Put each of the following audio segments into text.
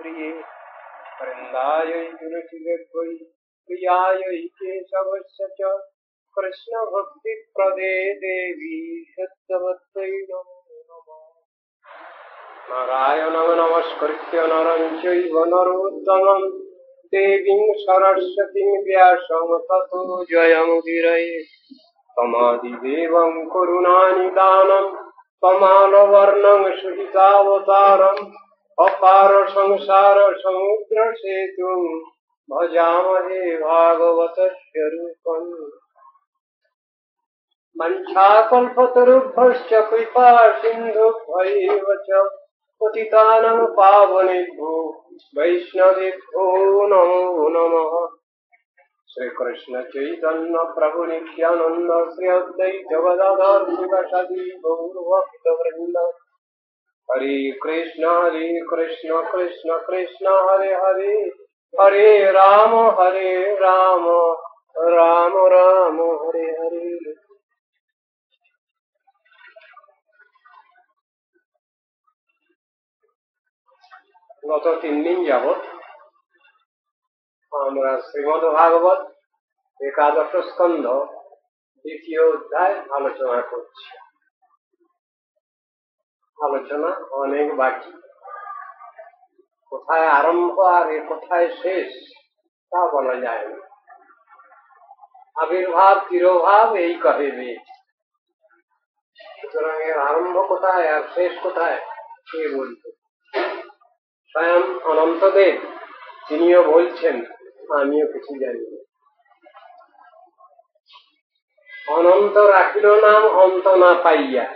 प्रिये वृन्दायै तुलसीदेव्यै प्रियायै केशवस्य च कृष्ण भक्ति प्रदे देवी सत्यवत्यै नमो नमः। नारायणं नमस्कृत्य नरं चैव नरोत्तमं देवीं सरस्वतीं व्यासं ततो जयमुदीरये। तमादिदेवं करुणानिदानं तमालवर्णं सुहितावतारम् अपार संसार समुद्र सेतुं भजामहे भागवतस्य रूपम्। वंशाकल्पतरुभ्यश्च कृपा सिन्धुभ्यैव च पतितानां पावनेभ्यो वैष्णवेभ्यो नमो नमः। श्री कृष्ण चैतन्य प्रभु नित्यानंद श्री अद्वैत गदाधर शिवासादि गौर भक्तवृंद। हरे कृष्ण कृष्ण कृष्ण हरे हरे, हरे राम राम राम हरे हरे। गत 3 दिन যাবত আমরা শ্রীমদ্ ভাগবত একাদশ স্কন্ধ দ্বিতীয় অধ্যায় আলোচনা করছি। আলোচনা অনেক বাকি, কোথায় আরম্ভ আর কোথায় শেষ তা বলা যায় না। আবির্ভাব তিরোভাব এই কহে বেদ, সুতরাং এর আরম্ভ কোথায় আর শেষ কোথায় কে বলবে? স্বয়ং অনন্তদেব তিনিও বলছেন আমিও কিছু জানি না। অনন্ত রাখিল নাম অন্ত না পাইয়া।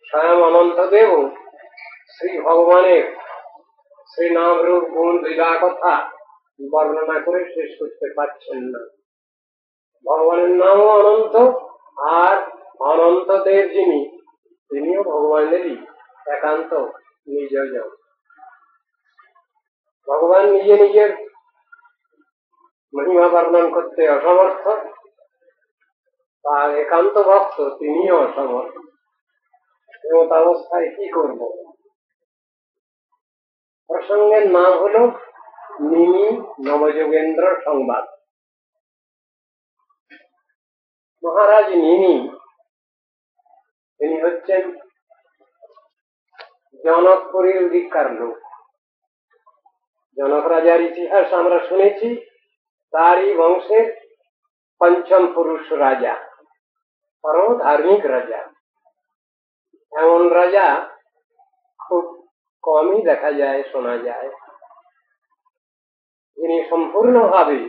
স্বয়ং অনন্তদেব শ্রী ভগবানের শ্রী নাম রূপ গুণ লীলা কথা বর্ণনা করে শেষ করতে পারছেন না। ভগবানের নামও অনন্ত, আর অনন্তদেব যিনি তিনিও ভগবানেরই একান্ত নিজ জন। ভগবান নিজে নিজের মহিমা বর্ণন করতে অসমর্থ, তার একান্ত ভক্ত তিনিও অসমর্থ। এমত অবস্থায় কি করব? প্রসঙ্গের নাম হল নিমি নবযোগেন্দ্র সংবাদ। মহারাজ নিমি তিনি হচ্ছেন জনকপুরীর অধিকার লোক। জনক রাজার ইতিহাস আমরা শুনেছি, তারই বংশের পঞ্চম পুরুষ রাজা, পরম ধার্মিক রাজা। এমন রাজা খুব কমই দেখা যায়, শোনা যায়। তিনি সম্পূর্ণভাবে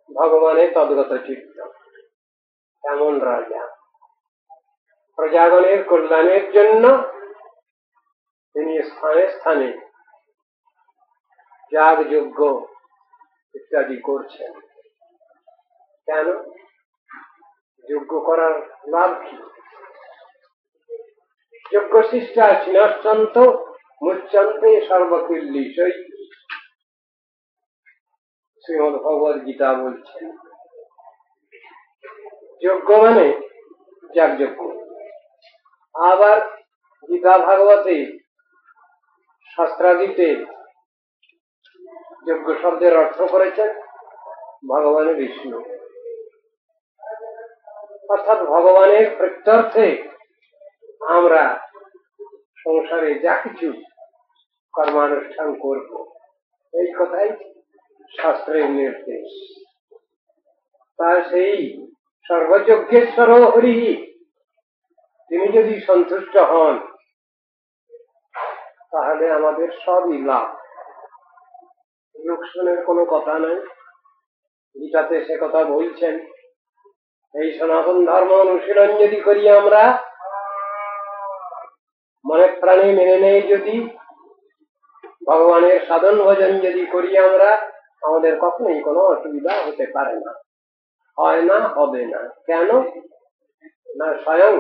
ভগবানের তদ্গত চিত্ত, এমন রাজা। প্রজাগণের কল্যাণের জন্য তিনি স্থানে স্থানে যাগ যজ্ঞ ইত্যাদি করছেন। কেন? যজ্ঞ করার লাভ কি? যজ্ঞ শিষ্টা সিনশ্চন্ত মুচ্যন্তে সর্বকুল্লিশৈ, শ্রীমদ্ ভগবদ গীতা বলছেন। যজ্ঞ মানে যাগযজ্ঞ। আবার গীতা ভাগবতে শাস্ত্রাদিতে যজ্ঞ শব্দের অর্থ করেছেন ভগবান বিষ্ণু, অর্থাৎ ভগবানের প্রেত্যর্থে আমরা সংসারে যা কিছু কর্মানুষ্ঠান করব, এই কথাই শাস্ত্রের নির্দেশ। তার সেই সর্বযজ্ঞেশ্বর হরি তিনি যদি সন্তুষ্ট হন, তাহলে আমাদের সবই লাভ। লোকসানের কোনো কথা নাই। গীতাতে সে কথা বলছেন। এই সনাতন ধর্ম অনুশীলন যদি করি আমরা, মনে প্রাণে মেনে নেই যদি, ভগবানের সাধন ভজন যদি করি আমরা, আমাদের কখনোই কোনো অসুবিধা হতে পারে না, হয় না, হবে না। কেন না? স্বয়ং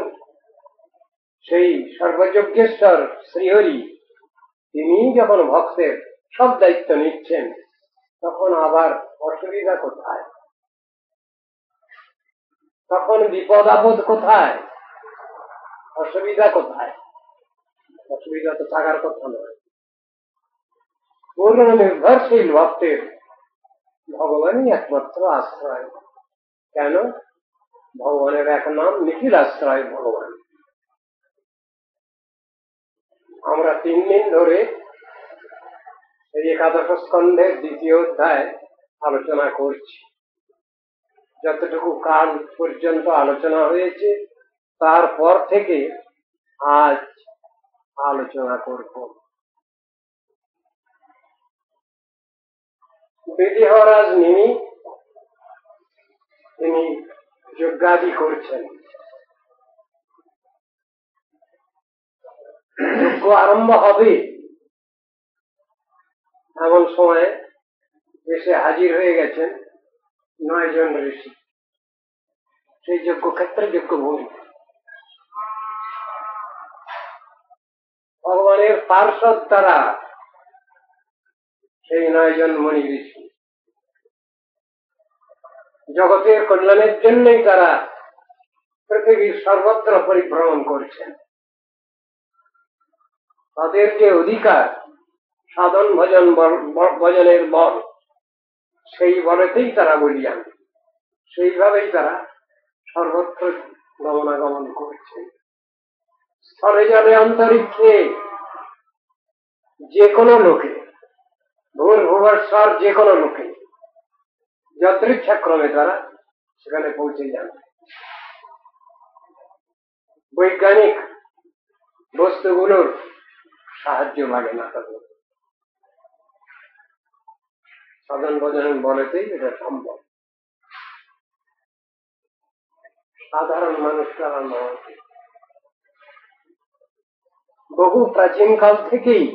সেই সর্বযজ্ঞেশ্বর শ্রীহরি তিনি যখন ভক্তের সব দায়িত্ব নিচ্ছেন, তখন আবার অসুবিধা কোথায়? তখন বিপদ আপদ কোথায়? অসুবিধা কোথায়? অসুবিধা তো থাকার কথা নয়। পূর্ণ নির্ভরশীল ভক্তের ভগবানই একমাত্র আশ্রয়। কেন? ভগবানের এক নাম নিখিল আশ্রয় ভগবান। আমরা 3 দিন ধরে এই একাদশ স্কন্ধের 2য় অধ্যায় আলোচনা করছি। যতটুকু কাল পর্যন্ত আলোচনা হয়েছে তারপর থেকে আজ আলোচনা করব। বিধিহরাজ নিমি তিনি যজ্ঞাদি করছেন। যজ্ঞ আরম্ভ হবে এমন সময় এসে হাজির হয়ে গেছেন 9 জন ঋষি সেই যজ্ঞক্ষেত্রে যজ্ঞভূমি। ভগবানের পার্ষদ তারা, সেই 9 জন মণি ঋষি। জগতের কল্যাণের জন্যই তারা পৃথিবীর সর্বত্র পরিভ্রমণ করছেন। তাদের যে অধিকার সাধন ভজনের বল, সেই বলেতেই তারা বলিয়ান, সেইভাবেই তারা সর্বত্র গমনাগমন করছেন। স্থলে জলে অন্তরিক্ষে যে কোনো লোকে, ভূর্ভুবস্বর যে কোনো লোকে যদৃচ্ছাক্রমে তারা সেখানে পৌঁছে যান। বৈজ্ঞানিক বস্তুগুলোর সাহায্য লাগে না তাদের, সাধন ভজনের বলেতেই এটা সম্ভব। সাধারণ মানুষ তারা নয়। বহু প্রাচীন কাল থেকেই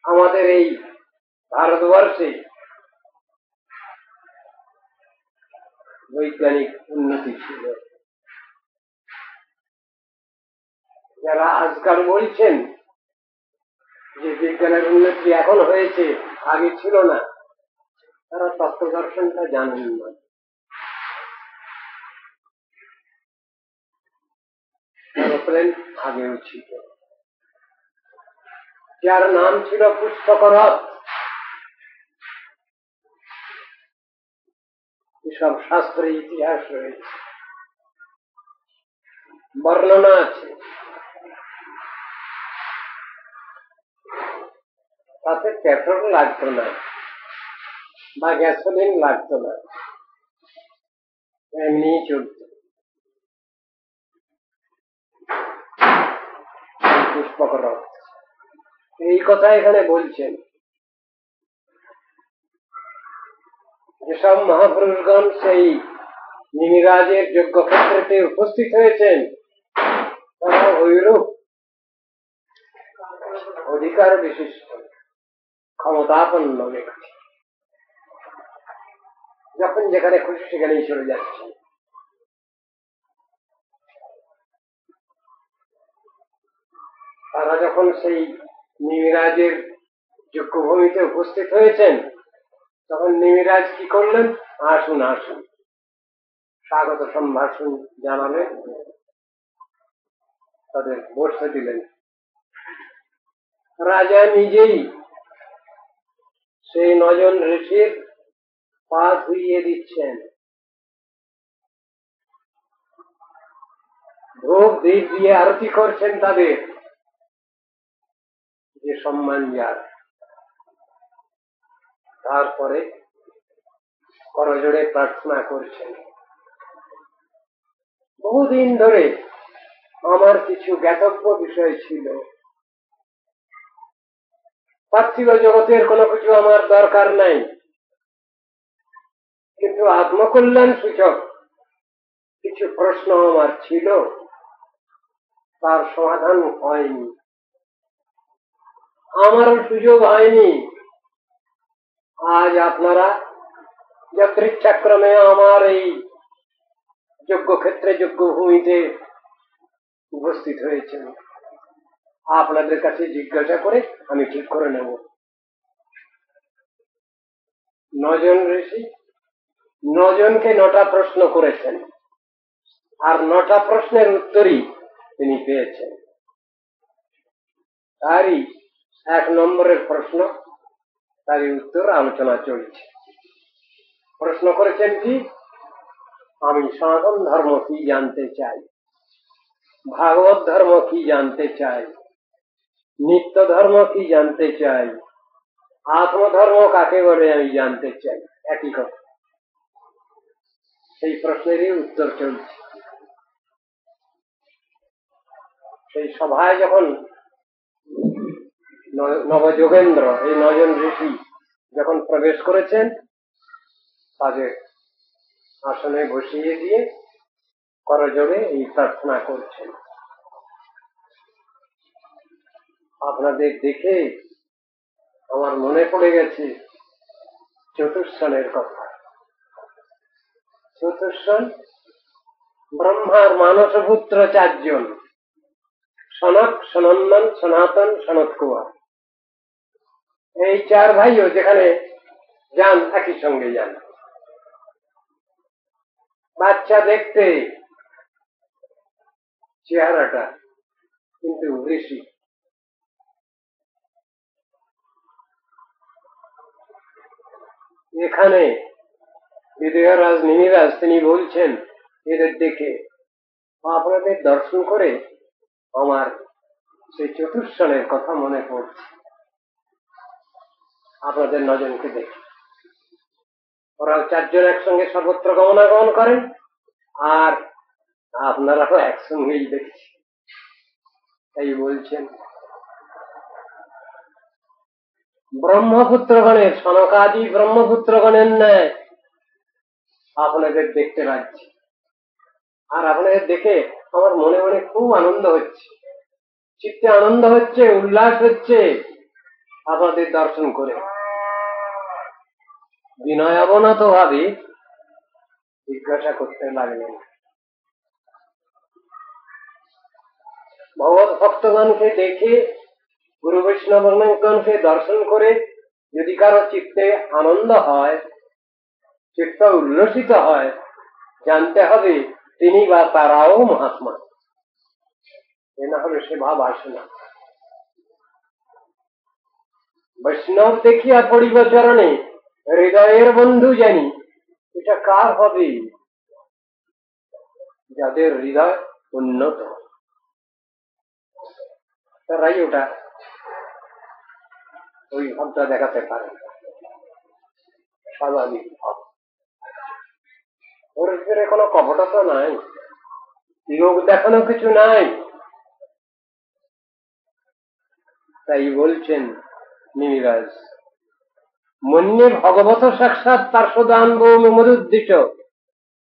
আমাদের এই ভারতবর্ষে বৈজ্ঞানিক উন্নতি ছিল। যারা আজকাল বলছেন যে বিজ্ঞানের উন্নতি এখন হয়েছে, আগে ছিল না, তারা তত্ত্ব দর্শনটা জানেন না। এরোপ্লেন আগেও ছিল, যার নাম ছিল পুষ্পকরথ। এসব শাস্ত্রে ইতিহাস রয়েছে, বর্ণনা আছে। তাতে পেট্রোল লাগতো না বা গ্যাসোলিন লাগতো না, এমনি চলত। পুষ্পকরথ এই কথা এখানে বলছেন। যেসব মহাপুরুষগণ সেই নিমিরাজের যজ্ঞক্ষেত্রে উপস্থিত হয়েছেন, তারা ঐরূপ অধিকার বিশিষ্ট ক্ষমতাপন্ন ব্যক্তি, যখন যেখানে খুশি সেখানেই চলে যাচ্ছে। তারা যখন সেই নিমিরাজের যজ্ঞভূমিতে উপস্থিত হয়েছেন, তখন নিমিরাজ কি করলেন? আসুন আসুন, স্বাগত সম্ভাষণ জানালেন, তাদের বসতে দিলেন। রাজা নিজেই সেই 9 জন ঋষির পা ধুইয়ে দিচ্ছেন, ধূপ দীপ দিয়ে আরতি করছেন তাদের, যে সম্মান যার। তারপরে করজোড়ে প্রার্থনা করছেন, বহুদিন ধরে আমার কিছু জ্ঞাতব্য বিষয় ছিল, পার্থিব জগতের কোনো কিছু আমার দরকার নাই, কিন্তু আত্মকল্যাণ সূচক কিছু প্রশ্ন আমার ছিল, তার সমাধান হয়নি, আমারও সুযোগ হয়নি। আজ আপনারা যদৃচ্ছাক্রমে আমার এই যজ্ঞক্ষেত্রে যজ্ঞভূমিতে উপস্থিত হয়েছেন, আপনাদের কাছে জিজ্ঞাসা করে আমি ঠিক করে নেব। 9 জন ঋষি 9 জনকে 9টা প্রশ্ন করেছেন, আর 9টা প্রশ্নের উত্তরই তিনি পেয়েছেন। তারই এক নম্বরের প্রশ্ন, তারই উত্তর আলোচনা চলছে। প্রশ্ন করেছেন কি, আমি সনাতন ধর্ম কি জানতে চাই, ভাগবত ধর্ম কি জানতে চাই, নিত্য ধর্ম কি জানতে চাই, আত্মধর্ম কাকে বলে আমি জানতে চাই। একই কথা, সেই প্রশ্নেরই উত্তর চলছে। সেই সভায় যখন নবযোগেন্দ্র, এই 9 জন ঋষি যখন প্রবেশ করেছেন, তাদের আসনে বসিয়ে দিয়ে করজোড়ে এই প্রার্থনা করছেন, আপনাদের দেখে আমার মনে পড়ে গেছে চতুর্শনের কথা। চতুর্শন ব্রহ্মার মানস পুত্র 4 জন, সনক, সনন্দন, সনাতন, সনত কুমার। এই 4 ভাইও যেখানে যান একই সঙ্গে যান। বাচ্চা দেখতে, চেহারাটা কিন্তু ঋষি। এখানে বিদেহরাজ নিমিরাজ তিনি বলছেন, এদের দেখে আপনাদের দর্শন করে আমার সেই চতুর্শনের কথা মনে পড়ছে, আপনাদের 9 জনকে দেখে। ওরা 4 জন একসঙ্গে সর্বত্র গমনাগমন করেন, আর আপনারাও একসঙ্গেই দেখছি। তাই বলছেন, ব্রহ্মপুত্রগণের, সনকাদি ব্রহ্মপুত্রগণের ন্যায় আপনাদের দেখতে পাচ্ছি, আর আপনাদের দেখে আমার মনে মনে খুব আনন্দ হচ্ছে, চিত্তে আনন্দ হচ্ছে, উল্লাস হচ্ছে আপনাদের দর্শন করে। বিনয় অবনত ভাবে জিজ্ঞাসা করতে লাগলেন, ভগবত ভক্তগণকে দেখে, গুরু বৈষ্ণবগণকে দর্শন করে যদি কারো চিত্তে আনন্দ হয়, চিত্ত উল্লসিত হয়, জানতে হবে তিনি বা তারাও মহাত্মা, এ না হলে সে ভাব আসে না। বৈষ্ণব দেখিয়া পড়িব চরণে, হৃদয়ের বন্ধু জানি, এটা কার হবে? যাদের হৃদয় উন্নত, তারাই ওটা ওই ভাবটা দেখাতে পারে, স্বাভাবিক ভাব। ওর ভিতরে কোনো কপটতা নাই, লোক দেখানো কিছু নাই। তাই বলছেন নিমিরাজ, মন্যে ভগবত সাক্ষাৎ পার্শ্বদান ভৌমি মধুদ্দিষ্ট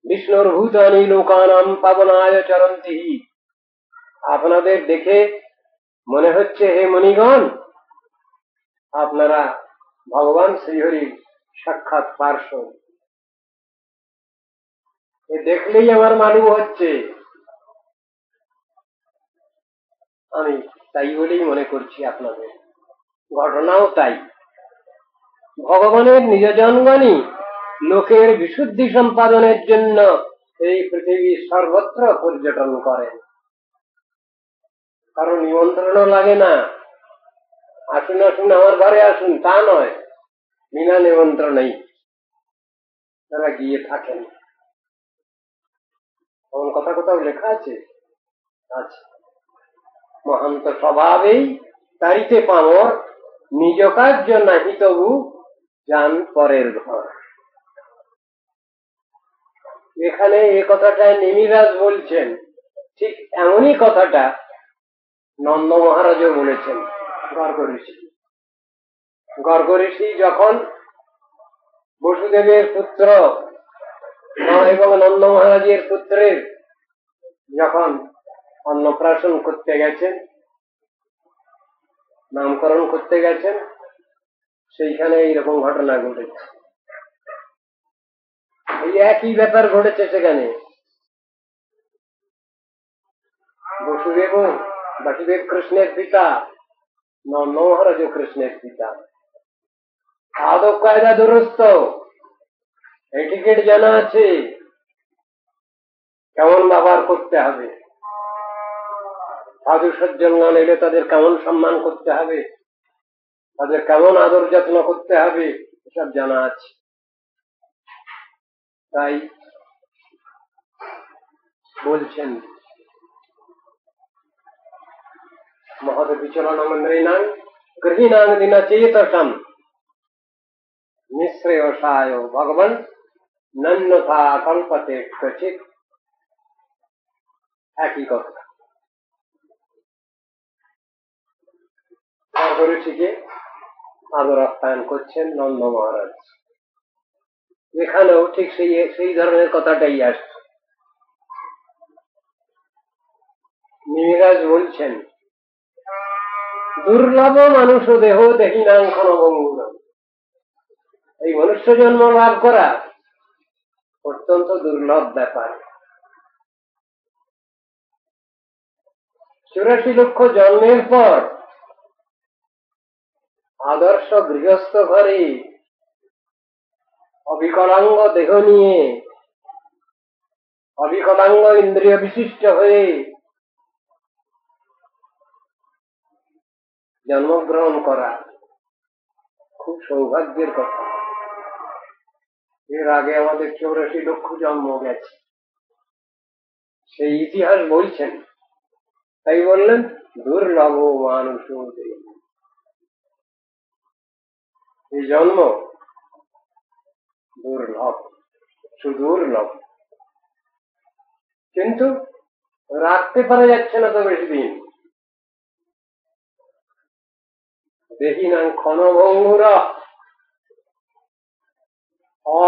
বিষ্ণুর ভূতানি লোকানাম পাবনায় চরন্তি। আপনাদের দেখে মনে হচ্ছে, হে মণিগণ, আপনারা ভগবান শ্রীহরির সাক্ষাৎ পার্শ্ব। এ দেখলেই আমার মালুম হচ্ছে, আমি তাই বলেই মনে করছি আপনাদের। ঘটনাও তাই, ভগবানের নিজ জনগণই লোকের বিশুদ্ধি সম্পাদনের জন্য এই পৃথিবীর সর্বত্র পর্যটন করেন। কারো নিমন্ত্রণও লাগে না, আসুন আসুন আমার ঘরে আসুন, তা নয়, বিনা নিমন্ত্রণেই তারা গিয়ে থাকেন। এমন কথা কোথাও লেখা আছে? আছে। মহান্ত স্বভাবেই তারিতে পামর, নিজ কার্য নাহি তবু যান পরের ঘর। এখানে এ কথাটা নিমিরাজ বলছেন, ঠিক এমনই কথাটা নন্দ মহারাজও বলেছেন গর্গ ঋষি। গর্গ ঋষি যখন বসুদেবের পুত্র এবং নন্দ মহারাজের পুত্রের যখন অন্নপ্রাশন করতে গেছেন, নামকরণ করতে গেছেন, সেইখানে এইরকম ঘটনা ঘটেছে। এই একই ব্যাপার ঘটেছে সেখানে। বসুদেব কৃষ্ণের পিতা, নন্দ মহারাজ কৃষ্ণের পিতা। আদব কায়দা দুরস্ত, এটিকেট জানা আছে, কেমন ব্যবহার করতে হবে, সাধু সজ্জনগণ এলে তাদের কেমন সম্মান করতে হবে, তাদের কেমন আদর যত্ন করতে হবে এসব জানা আছে। তাই বলছেন মহৎ বিচরণ মন্দ্রিণাং গৃহীণাং দিনচেতসম নিঃশ্রেয়সায় ভগবান নন্যথা কল্পতে ক্বচিৎ। একই কথা। ঋষিকে আদর আপ্যায়ন করছেন নন্দ মহারাজ। এখানেও ঠিক সেই ধরনের কথাটাই আসছে। নিমিরাজ বলছেন দুর্লভ মানুষ দেহ দেহিনাং ক্ষণভঙ্গুরম। এই মনুষ্য জন্ম লাভ করা অত্যন্ত দুর্লভ ব্যাপার। 84 লক্ষ জন্মের পর আদর্শ গৃহস্থ ঘরে অবিকলাঙ্গ দেহ নিয়ে অবিকলাঙ্গ ইন্দ্রিয় বিশিষ্ট হয়ে জন্মগ্রহণ করা খুব সৌভাগ্যের কথা। এর আগে আমাদের 84 লক্ষ জন্ম গেছে, সেই ইতিহাস বলছেন। তাই বললেন দুর্লভ মানুষ। এই জন্ম দুর্লভ, সুদুর্লভ, কিন্তু রাখতে পারা যাচ্ছে না তো বেশি দিন। দেহিনাং ক্ষণভঙ্গুর,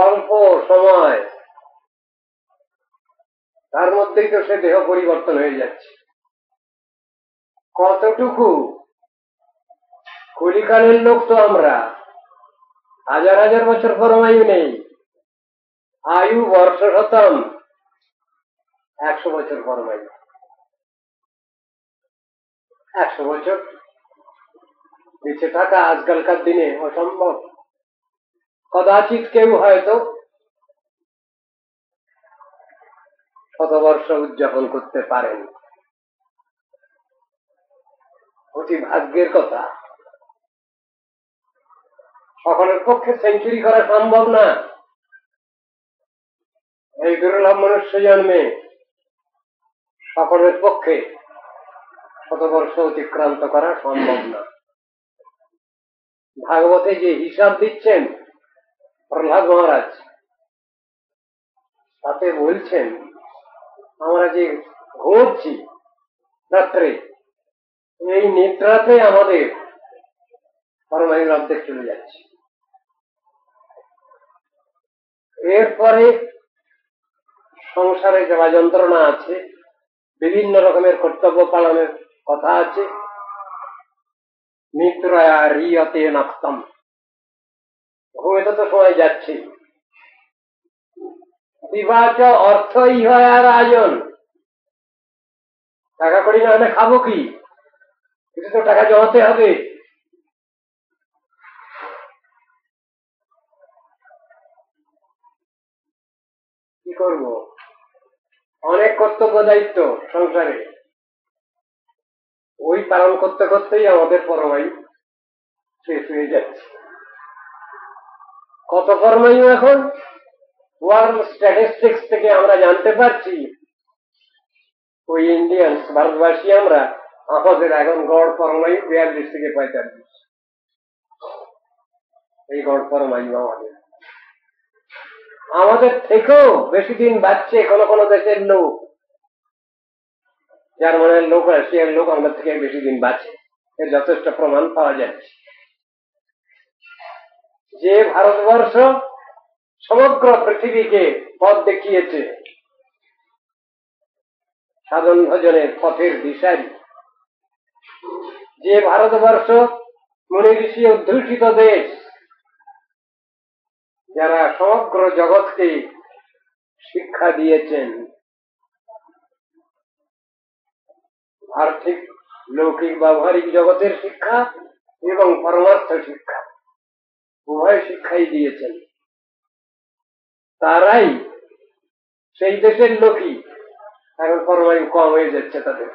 অল্প সময় তার মধ্যেই তো সে দেহ পরিবর্তন হয়ে যাচ্ছে। কতটুকু কলিকালের লোক তো আমরা, হাজার হাজার বছর পরমায়ু নেই। আয়ু বর্ষ শতম, 100 বছর পরমায়ু। 100 বছর বেঁচে থাকা আজকালকার দিনে অসম্ভব। কদাচিৎ কেউ হয়তো শতবর্ষ উদযাপন করতে পারেন, অতি ভাগ্যের কথা। সকলের পক্ষে সেঞ্চুরি করা সম্ভব না। এই দুর্লভ মনুষ্য জন্মে সকলের পক্ষে শতবর্ষ অতিক্রান্ত করা সম্ভব না। ভাগবতে যে হিসাব দিচ্ছেন প্রহ্লাদ মহারাজ, তাতে বলছেন আমরা যে ঘুমোচ্ছি রাত্রে, এই নিদ্রাতে আমাদের পরমায়ুর অর্ধেক চলে যাচ্ছে। এরপরে সংসারে যাওয়া যন্ত্রণা আছে, বিভিন্ন রকমের কর্তব্য পালনের কথা আছে। নিদ্রয়া রিয়তে নাক্তম, ঘুমেতে তো সময় যাচ্ছে। বিবাচ অর্থ ইহার আয়োজন, টাকা করি না হলে খাবো কি? কিছু তো টাকা জমাতে হবে। কি করব? অনেক কর্তব্য দায়িত্ব সংসারে, ওই পালন করতে করতেই আমাদের পরমায়ু শেষ হয়ে যাচ্ছে। কত পরমায়ু এখন? ওয়ার্ল্ড স্ট্যাটিস্টিক্স থেকে আমরা জানতে পারছি, ওই ইন্ডিয়ান ভারতবাসী আমরা, আমাদের এখন গড় পরমায়ু 42 থেকে 45। এই গড় পরমায়ু আমাদের থেকেও বেশি দিন বাঁচছে কোন কোন দেশের লোক। জার্মানের লোক, রাশিয়ার লোক আমাদের থেকে বেশি দিন বাঁচে, এর যথেষ্ট প্রমাণ পাওয়া যাচ্ছে। যে ভারতবর্ষ সমগ্র পৃথিবীকে পথ দেখিয়েছে, সাধন ভজনের পথের দিশারি, যে ভারতবর্ষ মুনি ঋষি অধ্যুষিত দেশ, যারা সমগ্র জগৎকে শিক্ষা দিয়েছেন, আর্থিক লৌকিক ব্যবহারিক জগতের শিক্ষা এবং পরমার্থ শিক্ষা, উভয় শিক্ষাই দিয়েছেন, তারাই, সেই দেশের লোকই এখন পরমায়ু কম হয়ে যাচ্ছে তাদের।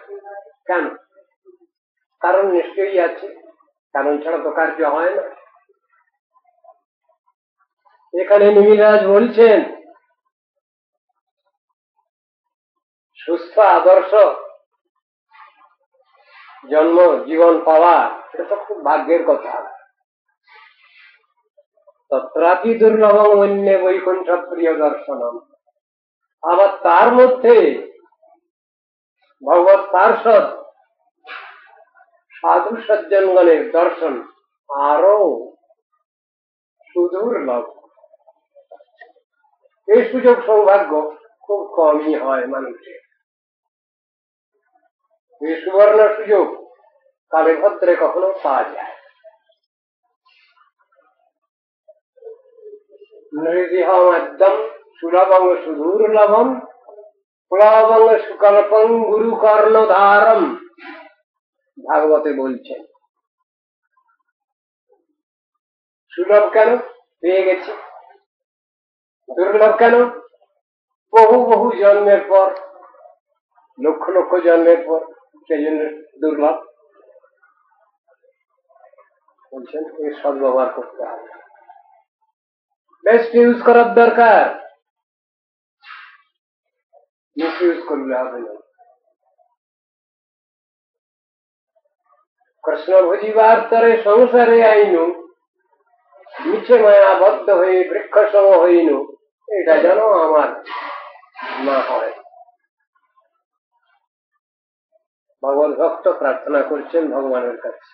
কেন? কারণ নিশ্চয়ই আছে। কারণ ছাড়া তো কার্য হয় না। এখানে নিমিরাজ বলছেন সুস্থ আদর্শ জন্ম জীবন পাওয়া এটা তো খুব ভাগ্যের কথা। তত্রাপি দুর্লভম অন্য বৈকুণ্ঠ প্রিয় দর্শনম। আবার তার মধ্যে ভগবত পার্ষদ সাধু সজ্জনগণের দর্শন আরো সুদুর্লভ। এই সুযোগ সৌভাগ্য খুব কমই হয় মানুষের। এই সুবর্ণ সুযোগ কালে ভদ্রে কখনো পাওয়া যায়। নৃজিহম একদম সুলভং সুদুর্লভম প্লবং সুকল্পং গুরু কর্ণধারম ভাগবতে বলছেন। সুলভ কেন? পেয়ে গেছি। দুর্লভ কেন? বহু বহু জন্মের পর, লক্ষ লক্ষ জন্মের পর, সেই জন্য দুর্লভ। বলছেন এর সদ্ব্যবহার করতে হবে, বেস্ট ইউজ করার দরকার, মিস ইউজ করলে হবে না। কৃষ্ণ বুঝিবার তরে সংসারে আইনু মিছে মায়াবদ্ধ হয়ে বৃক্ষ সম হইনু, এটা যেন আমার না হয়। ভগবত ভক্ত প্রার্থনা করছেন ভগবানের কাছে,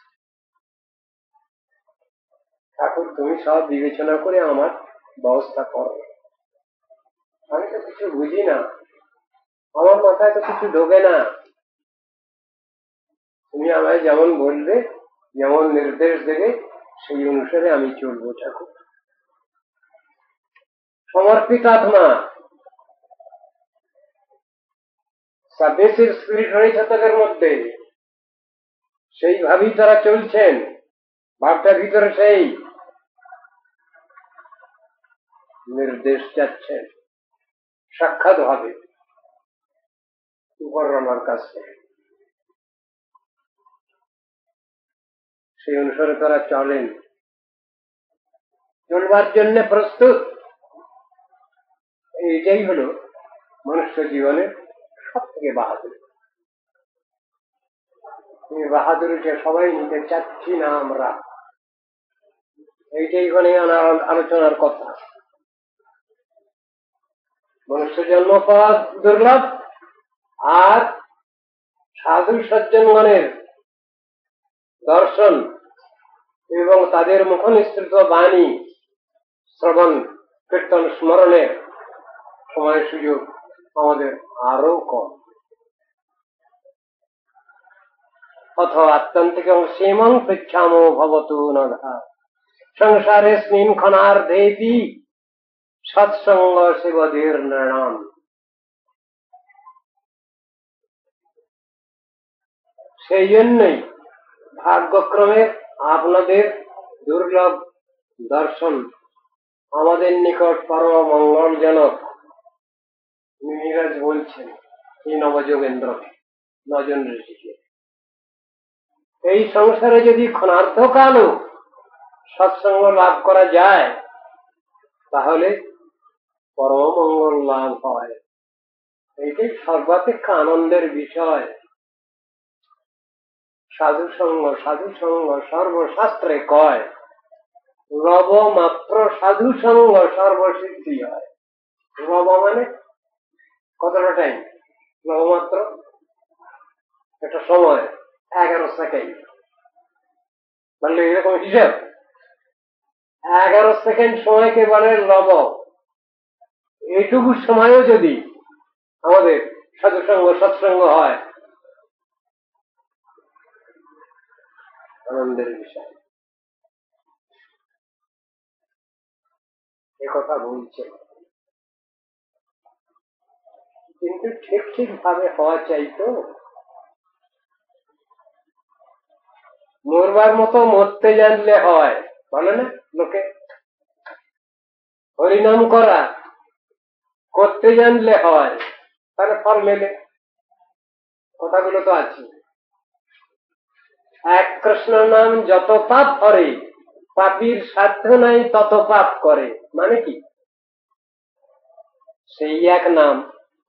ঠাকুর তুমি সব বিবেচনা করে আমার ব্যবস্থা করো। আমি তো কিছু বুঝি না, আমার মাথায় তো কিছু ঢোকে না। তুমি আমায় যেমন বলবে, যেমন নির্দেশ দেবে, সেই অনুসারে আমি চলবো ঠাকুর। সমর্পিত আত্মা সাবমেসিভ স্পিরিট রয়েছে তাদের মধ্যে, সেইভাবেই তারা চলছেন। ভাবটার ভিতরে সেই নির্দেশ যাচ্ছেন সাক্ষাৎ ভাবে উপরমার কাছে। সেই অনুসারে তারা চলেন, চলবার জন্য প্রস্তুত। এইটাই হলো মনুষ্য জীবনের সব থেকে বাহাদুর। বাহাদুরিকে সবাই নিতে চাচ্ছি না আমরা, এইটাই হলে আলোচনার কথা। মনুষ্য জন্ম পাওয়া দুর্লভ, আর সাধু সজ্জনগণের দর্শন এবং তাদের মুখ নিঃসৃত বাণী শ্রবণ কীর্তন স্মরণের সময় সুযোগ আমাদের আরো কম। অথবা আত্যন্তিক সীমং পৃচ্ছামো ভবতু নঘা সংসারেস্মিন ক্ষণার্ধেপি সৎসঙ্গ শিবধীর নৃণাম। সেই জন্যই ভাগ্যক্রমে আপনাদের দুর্লভ দর্শন আমাদের নিকট পরম মঙ্গলজনক। মিরাজ বলছেন এই নবযোগেন্দ্রকে, নজন ঋষিকে, এই সংসারে যদি ক্ষণার্ধকালও সৎসঙ্গ লাভ করা যায় তাহলে পরম মঙ্গল লাভ হয়। এইটাই সর্বাপেক্ষা আনন্দের বিষয়। সাধু সঙ্গ সর্বশাস্ত্রে কয়, লব মাত্র সাধু সঙ্গ সর্বসিদ্ধি হয়। লব মানে কতটা টাইম? লব মাত্র একটা সময় 11 সেকেন্ড, বললে এরকম হিসাব। 11 সেকেন্ড সময়কে বলে লব। এইটুকু সময়ও যদি আমাদের সাধু সঙ্গ সৎসঙ্গ হয়, আনন্দের বিষয়। কথা বলছে, কিন্তু ঠিক ঠিক ভাবে হওয়া চাইতো। মরবার মতো মরতে জানলে হয়, বলে না লোকে। হরিনাম করা করতে জানলে হয়, তাহলে ফল মেলে। কথাগুলো তো আছে। এক কৃষ্ণ নাম যত পাপ করে, পাপীর সাধ্য নাই তত পাপ করে। মানে কি? সেই এক নাম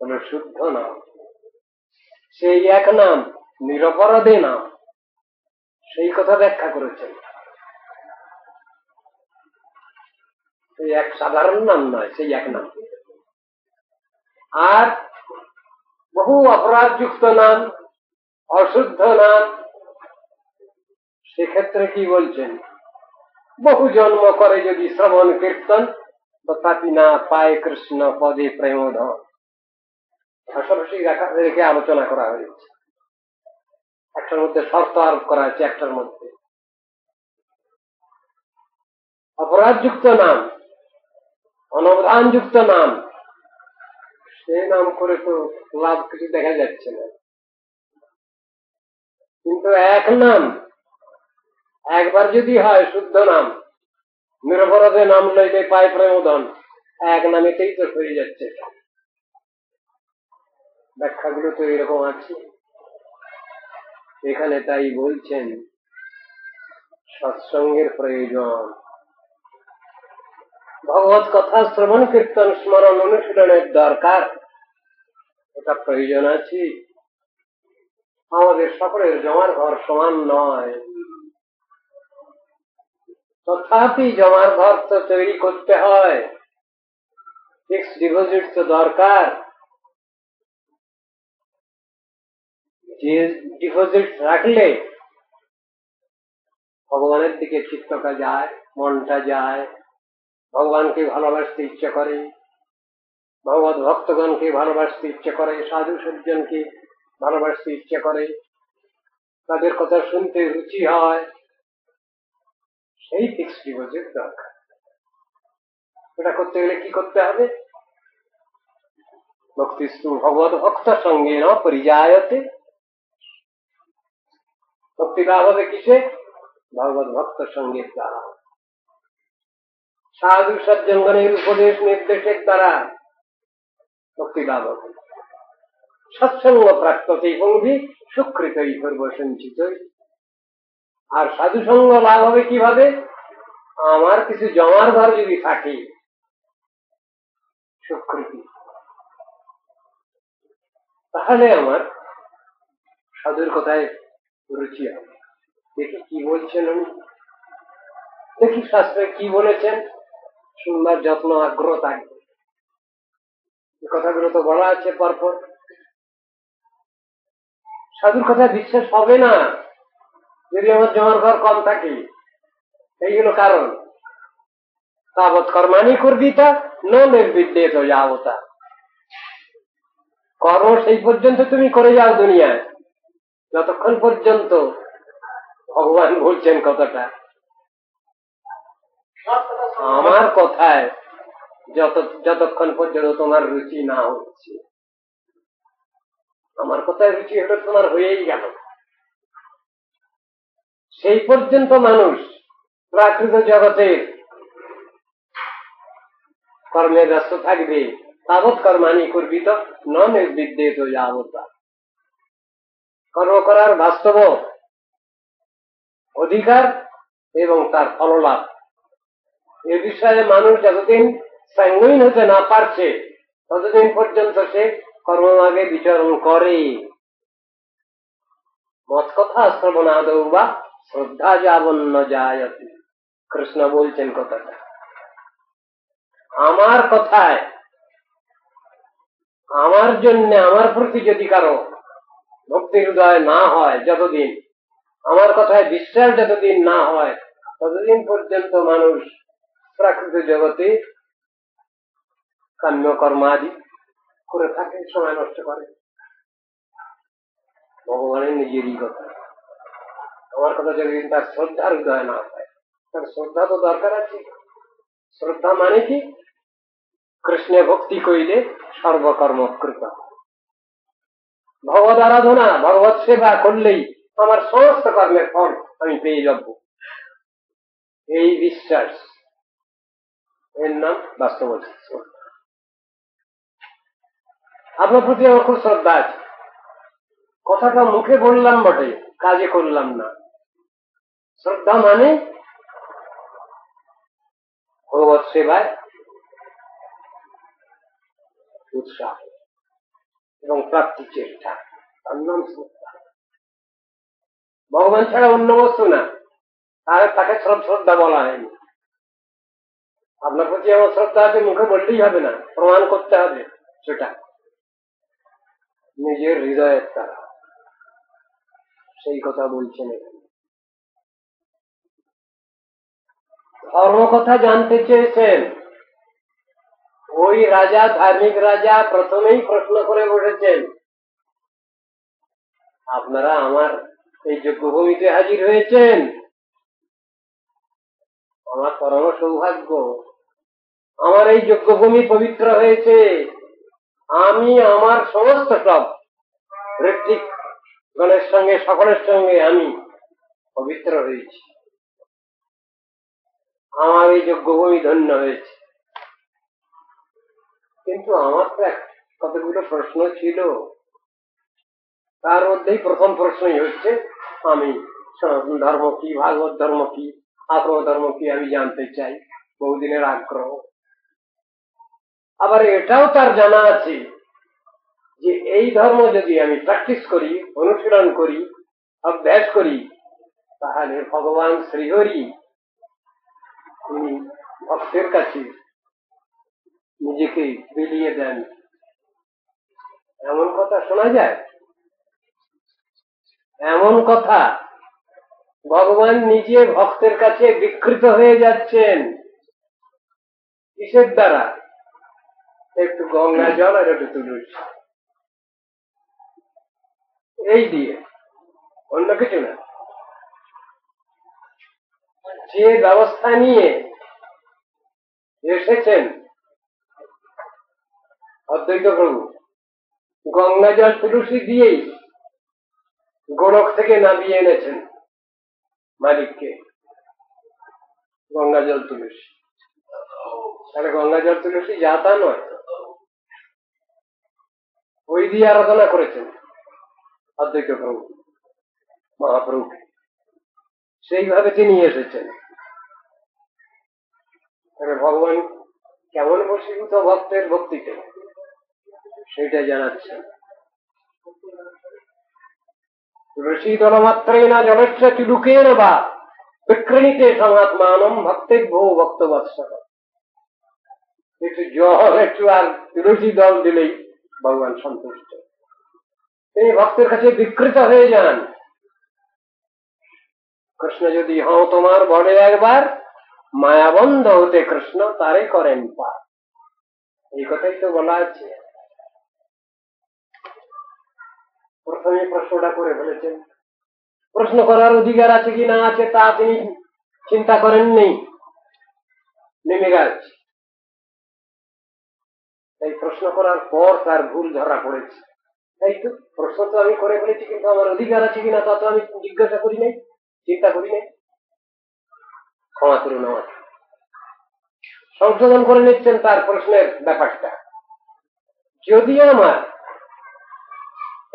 হল শুদ্ধ নাম, সেই এক নাম নিরপরাধী নাম। সেই কথা ব্যাখ্যা করেছেন। সেই এক সাধারণ নাম নয়, সেই এক নাম। আর বহু অপরাধযুক্ত নাম, অশুদ্ধ নাম, সেক্ষেত্রে কি বলছেন? বহু জন্ম করে যদি শ্রবণ কীর্তন, তথাপি না পায় কৃষ্ণ পদে প্রেমধন। পাশাপাশি রেখে আলোচনা করা হয়েছে। একটার মধ্যে শর্ত আরোপ করা হয়েছে, একটার মধ্যে অপরাধযুক্ত নাম, অনবধানযুক্ত নাম, সে নাম করে তো লাভ কিছু দেখা যাচ্ছে না। কিন্তু এক নাম একবার যদি হয় শুদ্ধ নাম, নিরপরাধে নাম লইলে পায় প্রেমধন, এক নামেতেই তো হয়ে যাচ্ছে। ব্যাখ্যাগুলো তো এরকম আছে এখানে। তাই বলছেন সৎসঙ্গের প্রয়োজন, ভগবত কথা শ্রবণ কীর্তন স্মরণ অনুশীলনের দরকার, এটা প্রয়োজন আছে। আমাদের সকলের জমার ঘর সমান নয়, তথাপি জমার ঘর তো তৈরি করতে হয়, ফিক্সড ডিপোজিট তো দরকার। যে ডিপোজিট রাখলে ভগবানের দিকে চিত্তটা যায়, মনটা যায়, ভগবানকে ভালোবাসতে ইচ্ছে করে, ভগবত ভক্তগণকে ভালোবাসতে ইচ্ছে করে, সাধু সজ্জনকে ভালোবাসতে ইচ্ছে করে, তাদের কথা শুনতে রুচি হয়, সেই ফিক্সড ডিপোজিট দরকার। এটা করতে গেলে কি করতে হবে? ভক্তিস্তু ভগবত ভক্ত সঙ্গে ন পরিযায়তে। ভক্তি লাভ হবে কিসে? ভগবত ভক্ত সঙ্গের দ্বারা, সাধু সজ্জনগণের উপদেশ নির্দেশের দ্বারা ভক্তি লাভ হবে। সৎসঙ্গ প্রাপ্তই পঙ্গি সুকৃতই পূর্ব সঞ্চিত। আর সাধু সঙ্গ লাভ হবে কিভাবে? আমার কিছু জমার ঘর যদি থাকে, সুকৃতি, তাহলে আমার সাধুর কথায় রুচি হবে। দেখি কি বলছেন উনি, দেখি শাস্ত্রে কি বলেছেন, শুনবার যত্ন আগ্রহ থাকবে। এই কথাগুলো তো বলা আছে পরপর। সাধুর কথা বিশ্বাস হবে না যদি আমার জমার ঘর কম থাকে। এইগুলো কারণ। তাবৎ কর্মানি করবিতা ন নির্বিদ্যেত যাবতা। কর্ম সেই পর্যন্ত তুমি করে যাও দুনিয়ায়, যতক্ষণ পর্যন্ত ভগবান বলছেন কথাটা, আমার কথায় যতক্ষণ পর্যন্ত তোমার রুচি না হচ্ছে। আমার কথায় রুচি হলে তোমার হয়েই গেল, সেই পর্যন্ত মানুষ প্রাকৃত জগতের কর্মে ব্যস্ত থাকবে। তাবৎ কর্মানি করবি তো ন নির্বিদ্যেত যাবতা। কর্ম করার বাস্তব অধিকার এবং তার ফললাভ, এ বিষয়ে মানুষ যতদিন সংজ্ঞাহীন হতে না পারছে, ততদিন পর্যন্ত সে কর্মমার্গে বিচরণ করে। মত কথা শ্রবণাদৌ বা শ্রদ্ধা যাবন্ন যায়তে। কৃষ্ণ বলছেন কথাটা। আমার কথায়, আমার জন্য, আমার প্রতি যদি কারো ভক্তির হৃদয় না হয়, যতদিন আমার কথায় বিশ্বাস যতদিন না হয়, ততদিন পর্যন্ত মানুষ প্রাকৃত জগতে কাম্য কর্মাদি করে থাকে, সময় নষ্ট করে। ভগবানের নিজেরই কথা। আমার কথা যদি তার শ্রদ্ধার হৃদয় না হয়, তার শ্রদ্ধা তো দরকার আছে। শ্রদ্ধা মানে কি? কৃষ্ণে ভক্তি কইলে সর্বকর্ম কৃত। ভগবত আরাধনা, ভগবত সেবা করলেই আমার সমস্ত কর্মের ফল আমি পেয়ে যাব, এই বিশ্বাস, এর নাম বাস্তব শ্রদ্ধা। আপনার প্রতি আমার খুব শ্রদ্ধা আছে, কথাটা মুখে বললাম বটে, কাজে করলাম না, শ্রদ্ধা মানে ভগবত সেবায় উৎসাহ এবং প্রাপ্তি চেষ্টা, তার নাম শ্রদ্ধা। ভগবান ছাড়া অন্য বস্তু না, আর তাকে শ্রদ্ধা বলা হয়নি। আপনার প্রতি আমার শ্রদ্ধা আছে মুখে বললেই হবে না, প্রমাণ করতে হবে সেটা নিজের হৃদয়ের দ্বারা। সেই কথা বলছেন এখানে। ধর্ম কথা জানতে চেয়েছেন। ওই রাজা, ধার্মিক রাজা, প্রথমেই প্রশ্ন করে বসেছেন, আপনারা আমার এই যজ্ঞভূমিতে হাজির হয়েছেন, আমার পরম সৌভাগ্য, আমার এই যজ্ঞভূমি পবিত্র হয়েছে, আমি আমার সমস্ত সব ঋত্বিক গণের সঙ্গে সকলের সঙ্গে আমি পবিত্র হয়েছি, আমার এই যজ্ঞভূমি ধন্য হয়েছে। কিন্তু আমার তো কতগুলো প্রশ্ন ছিল, তার মধ্যেই প্রথম প্রশ্নই হচ্ছে আমি সনাতন ধর্ম কি, ভাগবত ধর্ম কি, আত্মধর্ম কি আমি জানতে চাই, বহুদিনের আগ্রহ। আবার এটাও তার জানা আছে যে এই ধর্ম যদি আমি প্র্যাকটিস করি, অনুশীলন করি, অভ্যাস করি, তাহলে ভগবান শ্রীহরি তিনি ভক্তের কাছে নিজেকে বিলিয়ে দেন। এমন কথা শোনা যায়, এমন কথা ভগবান নিজে ভক্তের কাছে বিকৃত হয়ে যাচ্ছেন। কিসের দ্বারা? একটু গঙ্গা জল আর একটু তুলসী, এই দিয়ে, অন্য কিছু না। যে ব্যবস্থা নিয়ে এসেছেন অদ্বৈত প্রভু, গঙ্গা জল তুলসী দিয়েই গোলক থেকে নামিয়ে এনেছেন মালিককে। গঙ্গা জল তুলসী, তাহলে গঙ্গা জল তুলসী যা তা নয়, ওই দিয়ে আরাধনা করেছেন অদ্বৈত প্রভু মহাপ্রভু, সেইভাবে তিনি এসেছেন। ভগবান কেমন বশীভূত ভক্তের ভক্তিতে, সেটা জানাচ্ছেন। তুলসী দলমাত্রেই না জলস্য চুলুকের বা বিক্রণীতে সমাত্মানম ভক্তেভ্যো ভক্তবৎসল। একটু জল, একটু আর তুলসী দল দিলেই ভগবান সন্তুষ্ট। তিনি ভক্তের কাছে বিকৃত হয়ে যান। কৃষ্ণ যদি হও তোমার বড়ে একবার, মায়াবন্ধ হতে কৃষ্ণ তারে করেন পার। এই কথাই তো বলা আছে। প্রথমে প্রশ্নটা করে ফেলেছেন। প্রশ্ন করার অধিকার আছে কি না আছে তা তিনি চিন্তা করেননি, নেমে গেছে। এই প্রশ্ন করার পর তার ভুল ধরা পড়েছে। তাই তো প্রশ্ন তো আমি করে ফেলেছি, কিন্তু আমার অধিকার আছে কিনা তা তো আমি জিজ্ঞাসা করি নাই, চিন্তা করি নাই। ক্ষমা করুন আমাকে। সংশোধন করে নিচ্ছেন তার প্রশ্নের ব্যাপারটা। যদি আমার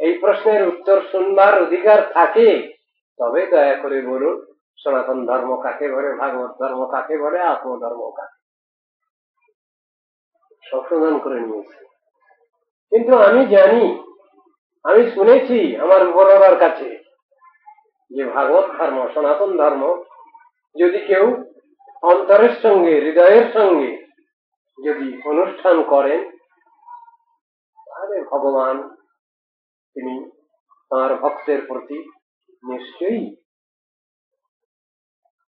এই প্রশ্নের উত্তর শুনবার অধিকার থাকে, তবে দয়া করে বলুন সনাতন ধর্ম কাকে বলে, ভাগবত ধর্ম কাকে বলে, আত্মধর্ম কাকে। সংশোধন করে নিয়েছি। কিন্তু আমি জানি, আমি শুনেছি আমার বড়বার কাছে যে ভাগবত ধর্ম, সনাতন ধর্ম যদি কেউ অন্তরের সঙ্গে, হৃদয়ের সঙ্গে যদি অনুষ্ঠান করেন, তাহলে ভগবান তিনি তাঁর ভক্তের প্রতি নিশ্চয়ই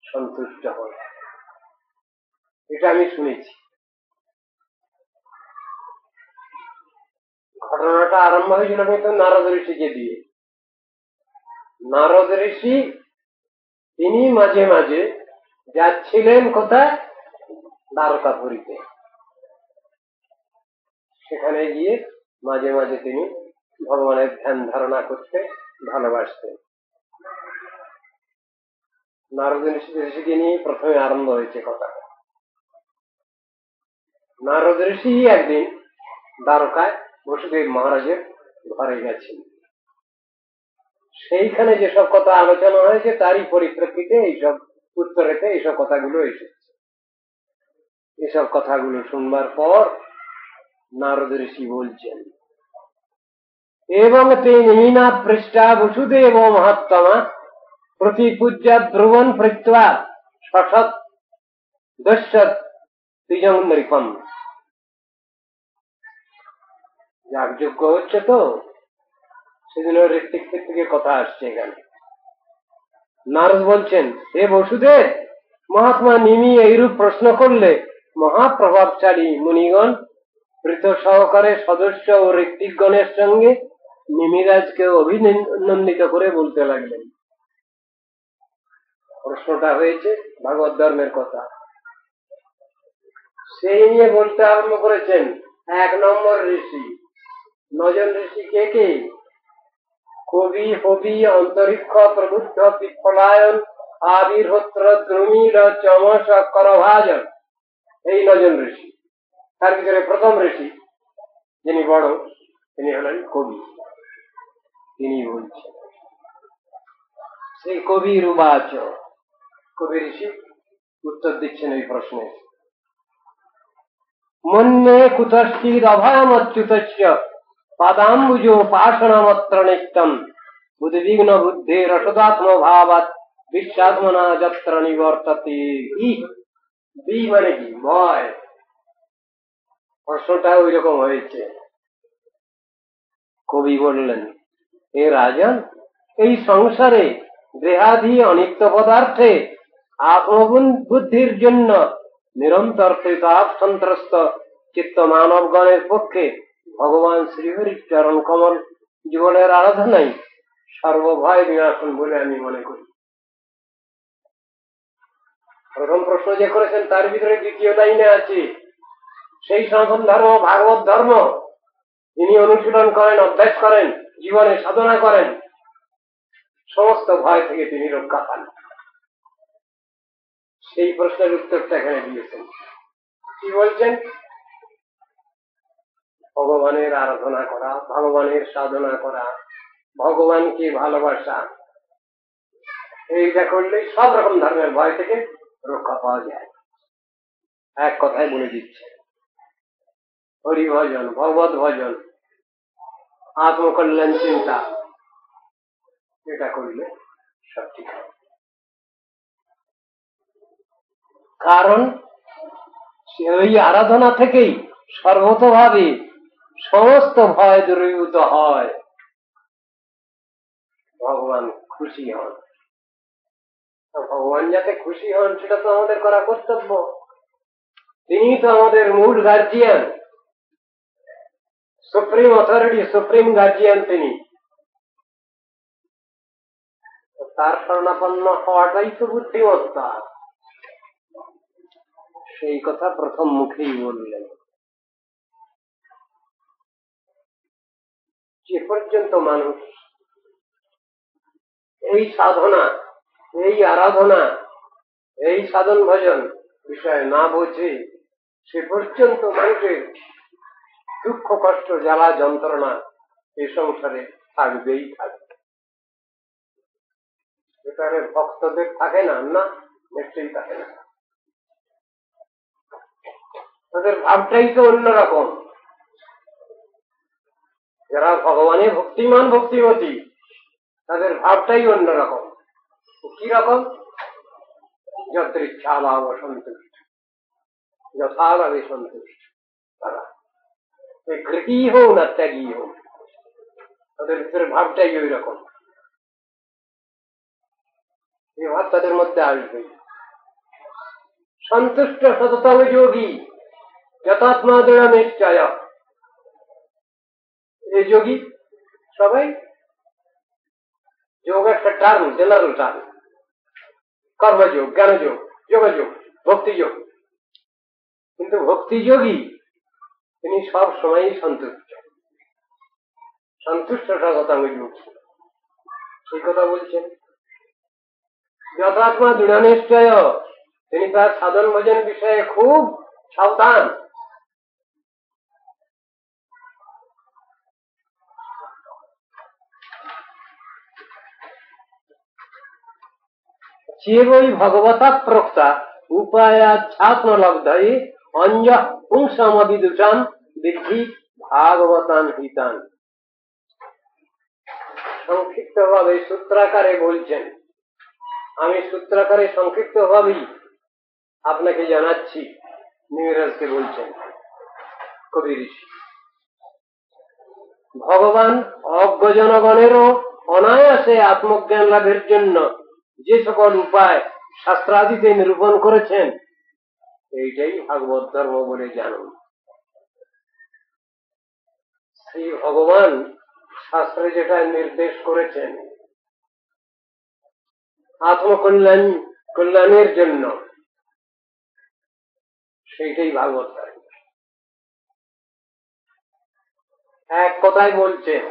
সন্তুষ্ট হন। এটা আমি শুনেছি। ঘটনাটা আরম্ভ হয়েছিল কিন্তু নারদ ঋষিকে দিয়ে। নারদ ঋষি তিনি মাঝে মাঝে যাচ্ছিলেন কোথায়? দ্বারকাপুরীতে। সেখানে গিয়ে মাঝে মাঝে তিনি ভগবানের ধ্যান ধারণা করতে ভালোবাসতেন। নারদ ঋষিকে নিয়ে প্রথমে আরম্ভ হয়েছে কথা। নারদ ঋষি একদিন দ্বারকায় বসুদেব মহারাজের ঘরে গেছেন। সেইখানে যেসব কথা আলোচনা হয়েছে তারই পরিপ্রেক্ষিতে এইসব উত্তরেতে এইসব কথাগুলো এসেছে। এসব কথাগুলো শুনবার পর নারদ ঋষি বলছেন, এবং তে নিমিনা পৃষ্ঠা বসুদেব মহাত্মা প্রতিপূজ্যা ধ্রুবন পৃথ্বা সসৎ দস্যৎ তিজং নৃপম। যাগযজ্ঞ হচ্ছে তো সেদিন ঋত্বিক থেকে কথা আসছে এখানে। নারদ বলছেন, হে বসুদেব, মহাত্মা নিমি এইরূপ প্রশ্ন করলে মহাপ্রভাবশালী মুনিগণ প্রীত সহকারে সদস্য ও ঋত্বিকগণের সঙ্গে নিমিরাজকে অভিনন্দিত করে বলতে লাগলেন। প্রশ্নটা হয়েছে ভাগবত ধর্মের কথা, সেই নিয়ে বলতে আরম্ভ করেছেন। 1 নম্বর ঋষি, 9 জন ঋষি কে কে? কবি, হবি, অন্তরিক্ষ, প্রবুদ্ধ, পিপ্পলায়ন, আবির্হোত্র, দ্রুমিল, চমস, করভাজন, এই 9 জন ঋষি। তার ভিতরে প্রথম ঋষি যিনি বড়, তিনি হলেন কবি। তিনি বলছেন, সেই কবির উবাচ, কবি ঋষি উত্তর দিচ্ছেন এই প্রশ্নে। মন্যে কুতশ্চিদ অভয়মচ্যুতস্য পাদাম্বুজো পাষাণমত্র নিত্যম বুদ্ধিবিঘ্ন বুদ্ধি রসদাত্ম ভাবাৎ বিশ্বাত্মনা যত্র নিবর্ততে। বি মানে কি? ভয়। প্রশ্নটা ওই রকম হয়েছে। কবি বললেন, হে রাজন, এই সংসারে দেহাধি অনিত্য পদার্থে আত্মবুদ্ধির জন্য নিরন্তর ত্রিতাপ সন্ত্রস্ত চিত্ত মানবগণের পক্ষে ভগবান শ্রীহরির চরণ কমল জীবনের আরাধনাই সর্বভয় বিনাশন বলে আমি মনে করি। প্রথম প্রশ্ন যে করেছেন তার ভিতরে দ্বিতীয় লাইনে আছে, সেই সনাতন ধর্ম ভাগবত ধর্ম যিনি অনুশীলন করেন, অভ্যাস করেন, জীবনে সাধনা করেন, সমস্ত ভয় থেকে তিনি রক্ষা পান। সেই প্রশ্নের উত্তরটা এখানে দিয়েছেন। কি বলছেন? ভগবানের আরাধনা করা, ভগবানের সাধনা করা, ভগবানকে ভালোবাসা, এইটা করলেই সব রকম ধর্মের ভয় থেকে রক্ষা পাওয়া যায়। এক কথায় বলে দিচ্ছে, হরি ভজন, ভগবত ভজন, আত্মকল্যাণ চিন্তা, এটা করলে সব ঠিক হবে। কারণ ওই আরাধনা থেকেই সর্বতভাবে সমস্ত ভয় দূরীভূত হয়, ভগবান খুশি হন। ভগবান যাতে খুশি হন সেটা তো আমাদের করা কর্তব্য। তিনি তো আমাদের মূল guardian, supreme authority, supreme guardian তিনি। তার শরণাপন্ন হওয়াটাই তো বুদ্ধিমত্তা। সেই কথা প্রথম মুখেই বললেন। যে পর্যন্ত মানুষ এই সাধনা, এই আরাধনা, এই সাধন ভজন বিষয় না বোঝে, সে পর্যন্ত মানুষের দুঃখ কষ্ট জ্বালা যন্ত্রণা এই সংসারে থাকবেই থাকবে। এখানে ভক্তদের থাকে না? না, নিশ্চয়ই থাকে না। তাদের ভাবটাই তো অন্যরকম। যারা ভগবানের ভক্তিমান ভক্তিমতী, তাদের ভাবটাই অন্যরকম। কি রকম? যদৃচ্ছা ভাব সন্তুষ্ট, যথাভাবে সন্তুষ্ট। তারা কৃতি হোক না ত্যাগী হোক, তাদের ভিতরে ভাবটাই ওই রকম। এই ভাব তাদের মধ্যে আসবে। সন্তুষ্ট সততম যোগী যথাত্মা দৃঢ় নিশ্চয়। এই যোগী সবাই, যোগ একটা টার্ম, জেনারেল টার্ম। কর্মযোগ, জ্ঞানযোগ, যোগযোগ, ভক্তিযোগ। কিন্তু ভক্তিযোগী তিনি সব সময় সন্তুষ্ট, সন্তুষ্ট সততম যোগ। সেই কথা বলছেন। যথাত্মা দৃঢ় নিশ্চয়, তিনি তার সাধন ভজন বিষয়ে খুব সাবধান। चेवै भगवता प्रोक्ता उपायाध्यात्मलब्धये अन्यः पुंसमविदुषां विद्धि भागवतान् हितान्। সংক্ষিপ্ত ভাবে সূত্রাকারে বলছেন, আমি সূত্রাকারে সংক্ষিপ্ত ভাবেই আপনাকে জানাচ্ছি। নিমিরাজকে বলছেন কবি ঋষি, ভগবান অজ্ঞ জনগণেরও অনায়াসে আত্মজ্ঞান লাভের জন্য যে সকল উপায় শাস্ত্রাদিতে নিরূপণ করেছেন, এইটাই ভাগবত ধর্ম বলে জানুন। শ্রী ভগবান শাস্ত্রে যেটা নির্দেশ করেছেন আত্মকল্যাণের জন্য, সেইটাই ভাগবত ধর্ম। এক কথায় বলছেন,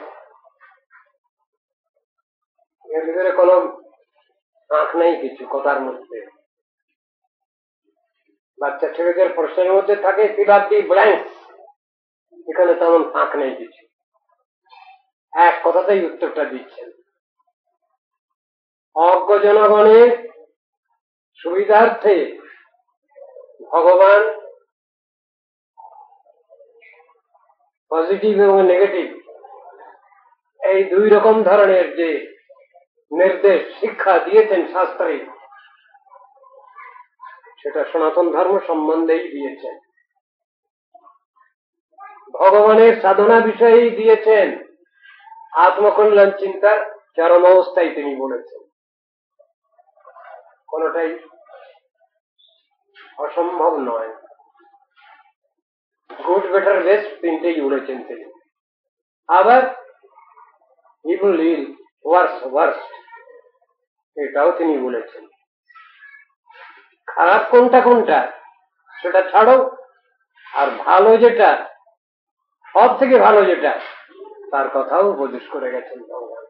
এর ভিতরে কোন আঁক নেই কিছু কথার মধ্যে। বাচ্চা ছেলেদের প্রশ্নের মধ্যে থাকে ফিলাপি ব্ল্যাঙ্কস, এখানে তেমন ফাঁক নেই কিছু, এক কথাতেই উত্তরটা দিচ্ছেন। অজ্ঞ জনগণের সুবিধার্থে ভগবান পজিটিভ এবং নেগেটিভ এই দুই রকম ধরনের যে নির্দেশ শিক্ষা দিয়েছেন শাস্ত্রে, সেটা সনাতন ধর্ম সম্বন্ধেই দিয়েছেন। ভগবানের সাধনা বিষয়েই দিয়েছেন, আত্মকল্যাণ চিন্তার চরম অবস্থায় তিনি বলেছেন। কোনটাই অসম্ভব নয়। গুড বেটার বেস্ট তিনটেই বলেছেন তিনি। আবার ইভিল ইল ওয়ার্স ওয়ার্স্ট এটাও তিনি বলেছেন। খারাপ কোনটা কোনটা সেটা ছাড়ো, আর ভালো যেটা, সব থেকে ভালো যেটা, তার কথাও উপদেশ করে গেছেন ভগবান।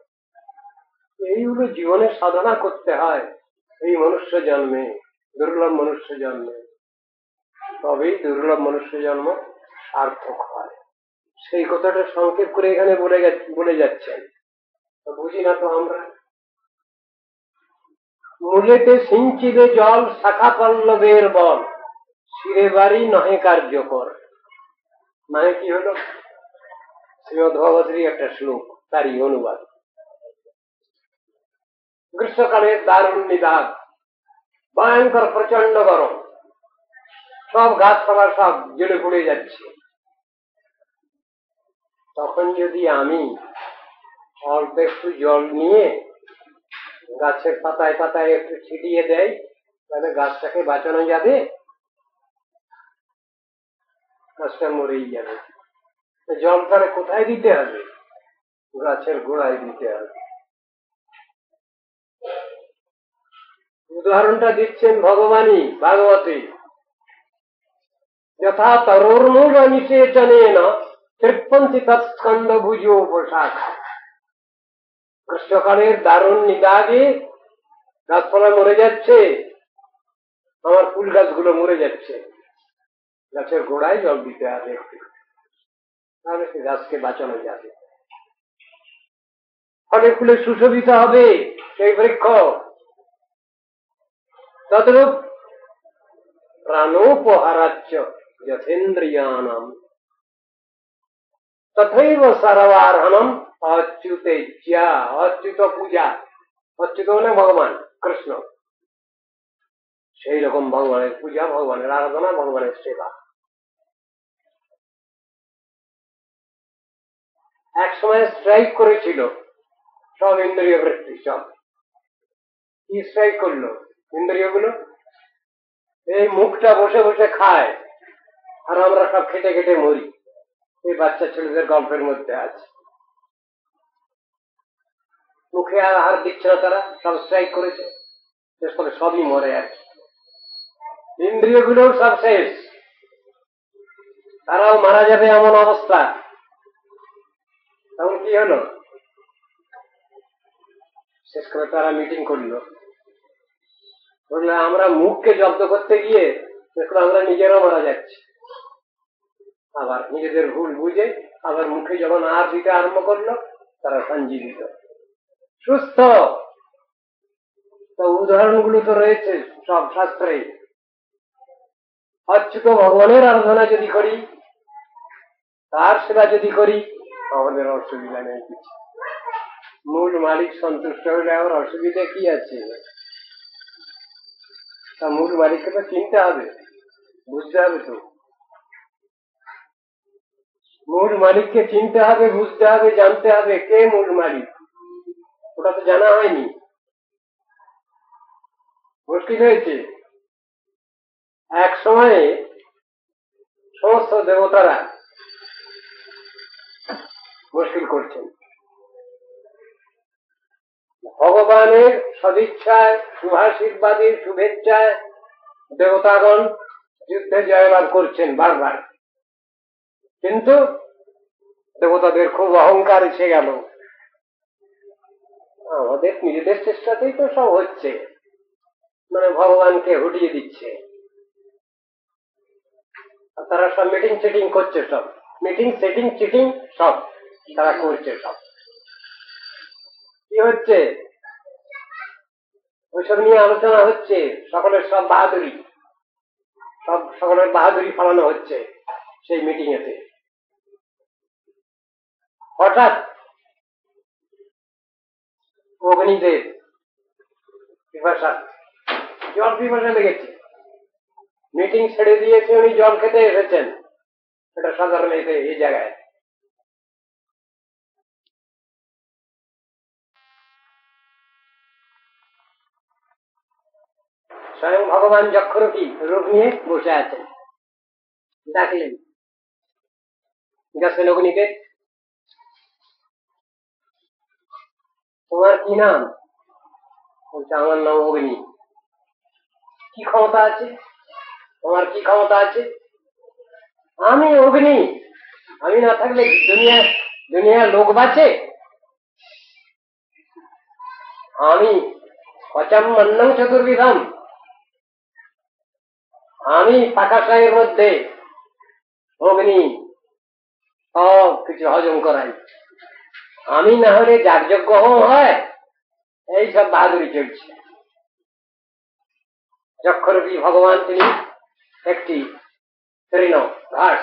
এইগুলো জীবনে সাধনা করতে হয় এই মনুষ্য জন্মে, দুর্লভ মনুষ্য জন্মে, তবেই দুর্লভ মনুষ্য জন্ম সার্থক হয়। সেই কথাটা সংক্ষেপ করে এখানে বলে যাচ্ছেন, বুঝি না তো আমরা। মূলেতে সিঞ্চিলে জল শাখা পল্লবের বল, শিরে বাড়ি নহে কার্যকর। মানে কি হলো? শ্রীমদ ভগবতেরই একটা শ্লোক, তারই অনুবাদ। গ্রীষ্মকালের দারুণ নিদাগ, ভয়ঙ্কর প্রচন্ড গরম, সব গাছপালা সব জ্বলে পুড়ে যাচ্ছে। তখন যদি আমি অল্প একটু জল নিয়ে গাছের পাতায় পাতায় একটু ছিটিয়ে দেয়, তাহলে গাছটাকে বাঁচানো যাবে? গাছটা মরেই যাবে। জলটারে কোথায় দিতে হবে? গাছের গোড়ায় দিতে হবে। উদাহরণটা দিচ্ছেন ভগবানই ভাগবতে, যথা তরুর্মূল নিষেচনেন তৃপ্পন্তি তৎস্কন্দ ভুজো পোশাখা। গ্রীষ্মকালের দারুণ নিদাগে গাছপালা মরে যাচ্ছে, আমার ফুল গাছগুলো মরে যাচ্ছে, গাছের গোড়ায় জল দিতে হবে একটু, তাহলে সে গাছকে বাঁচানো যাবে। ফলে ফুলে সুশোভিত হবে সেই বৃক্ষ। তদ্রূপ প্রাণোপহারাচ্চ যথেন্দ্রিয়ানাম তথৈব সর্বার্হণম অচ্যুতেজ্যা। অচ্যুত পূজা, অচ্যুত মানে ভগবান কৃষ্ণ, সেই রকম ভগবানের পূজা, ভগবানের আরাধনা, ভগবানের সেবা। এক সময় স্ট্রাইক করেছিল সব ইন্দ্রিয় বৃত্তি, সব কি স্ট্রাইক করলো? ইন্দ্রিয় গুলো এই মুখটা বসে বসে খায়, আর আমরা সব খেটে খেটে মরি। এই বাচ্চা ছেলেদের গল্পের মধ্যে আছে, মুখে আর আহার দিচ্ছে না, তারা সব স্ট্রাইক করেছে, শেষ করে সবই মরে আছে। ইন্দ্রিয় গুলোও সব শেষ, তারাও মারা যাবে এমন অবস্থা। তখন কি হলো? শেষ করে তারা মিটিং করলো, বললো আমরা মুখকে জব্দ করতে গিয়ে দেখলো আমরা নিজেরাও মারা যাচ্ছি। আবার নিজেদের ভুল বুঝে আবার মুখে যখন আর দিতে আরম্ভ করলো, তারা সঞ্জীবিত সুস্থ। তো উদাহরণগুলো তো রয়েছে সব শাস্ত্রে। অচ্যুত ভগবানের আরাধনা যদি করি, তার সেবা যদি করি, আমাদের অসুবিধা নেই কিছু। মূল মালিক সন্তুষ্ট হলে আমার অসুবিধা কি আছে? তা মূল মালিককে তো চিনতে হবে, বুঝতে হবে। তো মূল মালিককে চিনতে হবে, বুঝতে হবে, জানতে হবে কে মূল মালিক। ওটা তো জানা হয়নি, মুশকিল হয়েছে। এক সময়ে সমস্ত দেবতারা মুশকিল করছেন। ভগবানের সদিচ্ছায়, শুভাশীর্বাদী শুভেচ্ছায় দেবতাগণ যুদ্ধে জয়লাভ করছেন বারবার, কিন্তু দেবতাদের খুব অহংকার এসে গেল। আমাদের নিজেদের চেষ্টাতেই তো সব হচ্ছে, মানে ভগবানকে হুটিয়ে দিচ্ছে। আর তারা সব মিটিং সেটিং করছে, সব মিটিং সেটিং চিটিং সব তারা করছে। সব কি হচ্ছে ওইসব নিয়ে আলোচনা হচ্ছে, সকলের সব বাহাদুরি, সকলের বাহাদুরি ফলানো হচ্ছে সেই মিটিং এতে। হঠাৎ অগ্নিদেব জল পিপাসা লেগেছে, মিটিং ছেড়ে দিয়েছে, উনি জল খেতে এসেছেন। এটা সাধারণ এই জায়গায়। স্বয়ং ভগবান যক্ষরূপী রূপ নিয়ে বসে আছেন। ডাকলেন, গেছেন অগ্নিদেব, তোমার কি নাম? বলছে, আমার নাম অগ্নি। কি ক্ষমতা আছে তোমার? কি ক্ষমতা আছে? আমি অগ্নি, আমি না থাকলে দুনিয়ার লোক বাঁচে? আমি অচাম অন্নং চতুর্বিধাম, আমি পাকাশায়ের মধ্যে অগ্নি সব কিছু হজম করাই। আমি না হলে যাগযজ্ঞ হয়, এই সব বাহাদুরি চলছে। যক্ষরূপী ভগবান তিনি একটি তৃণ ঘাস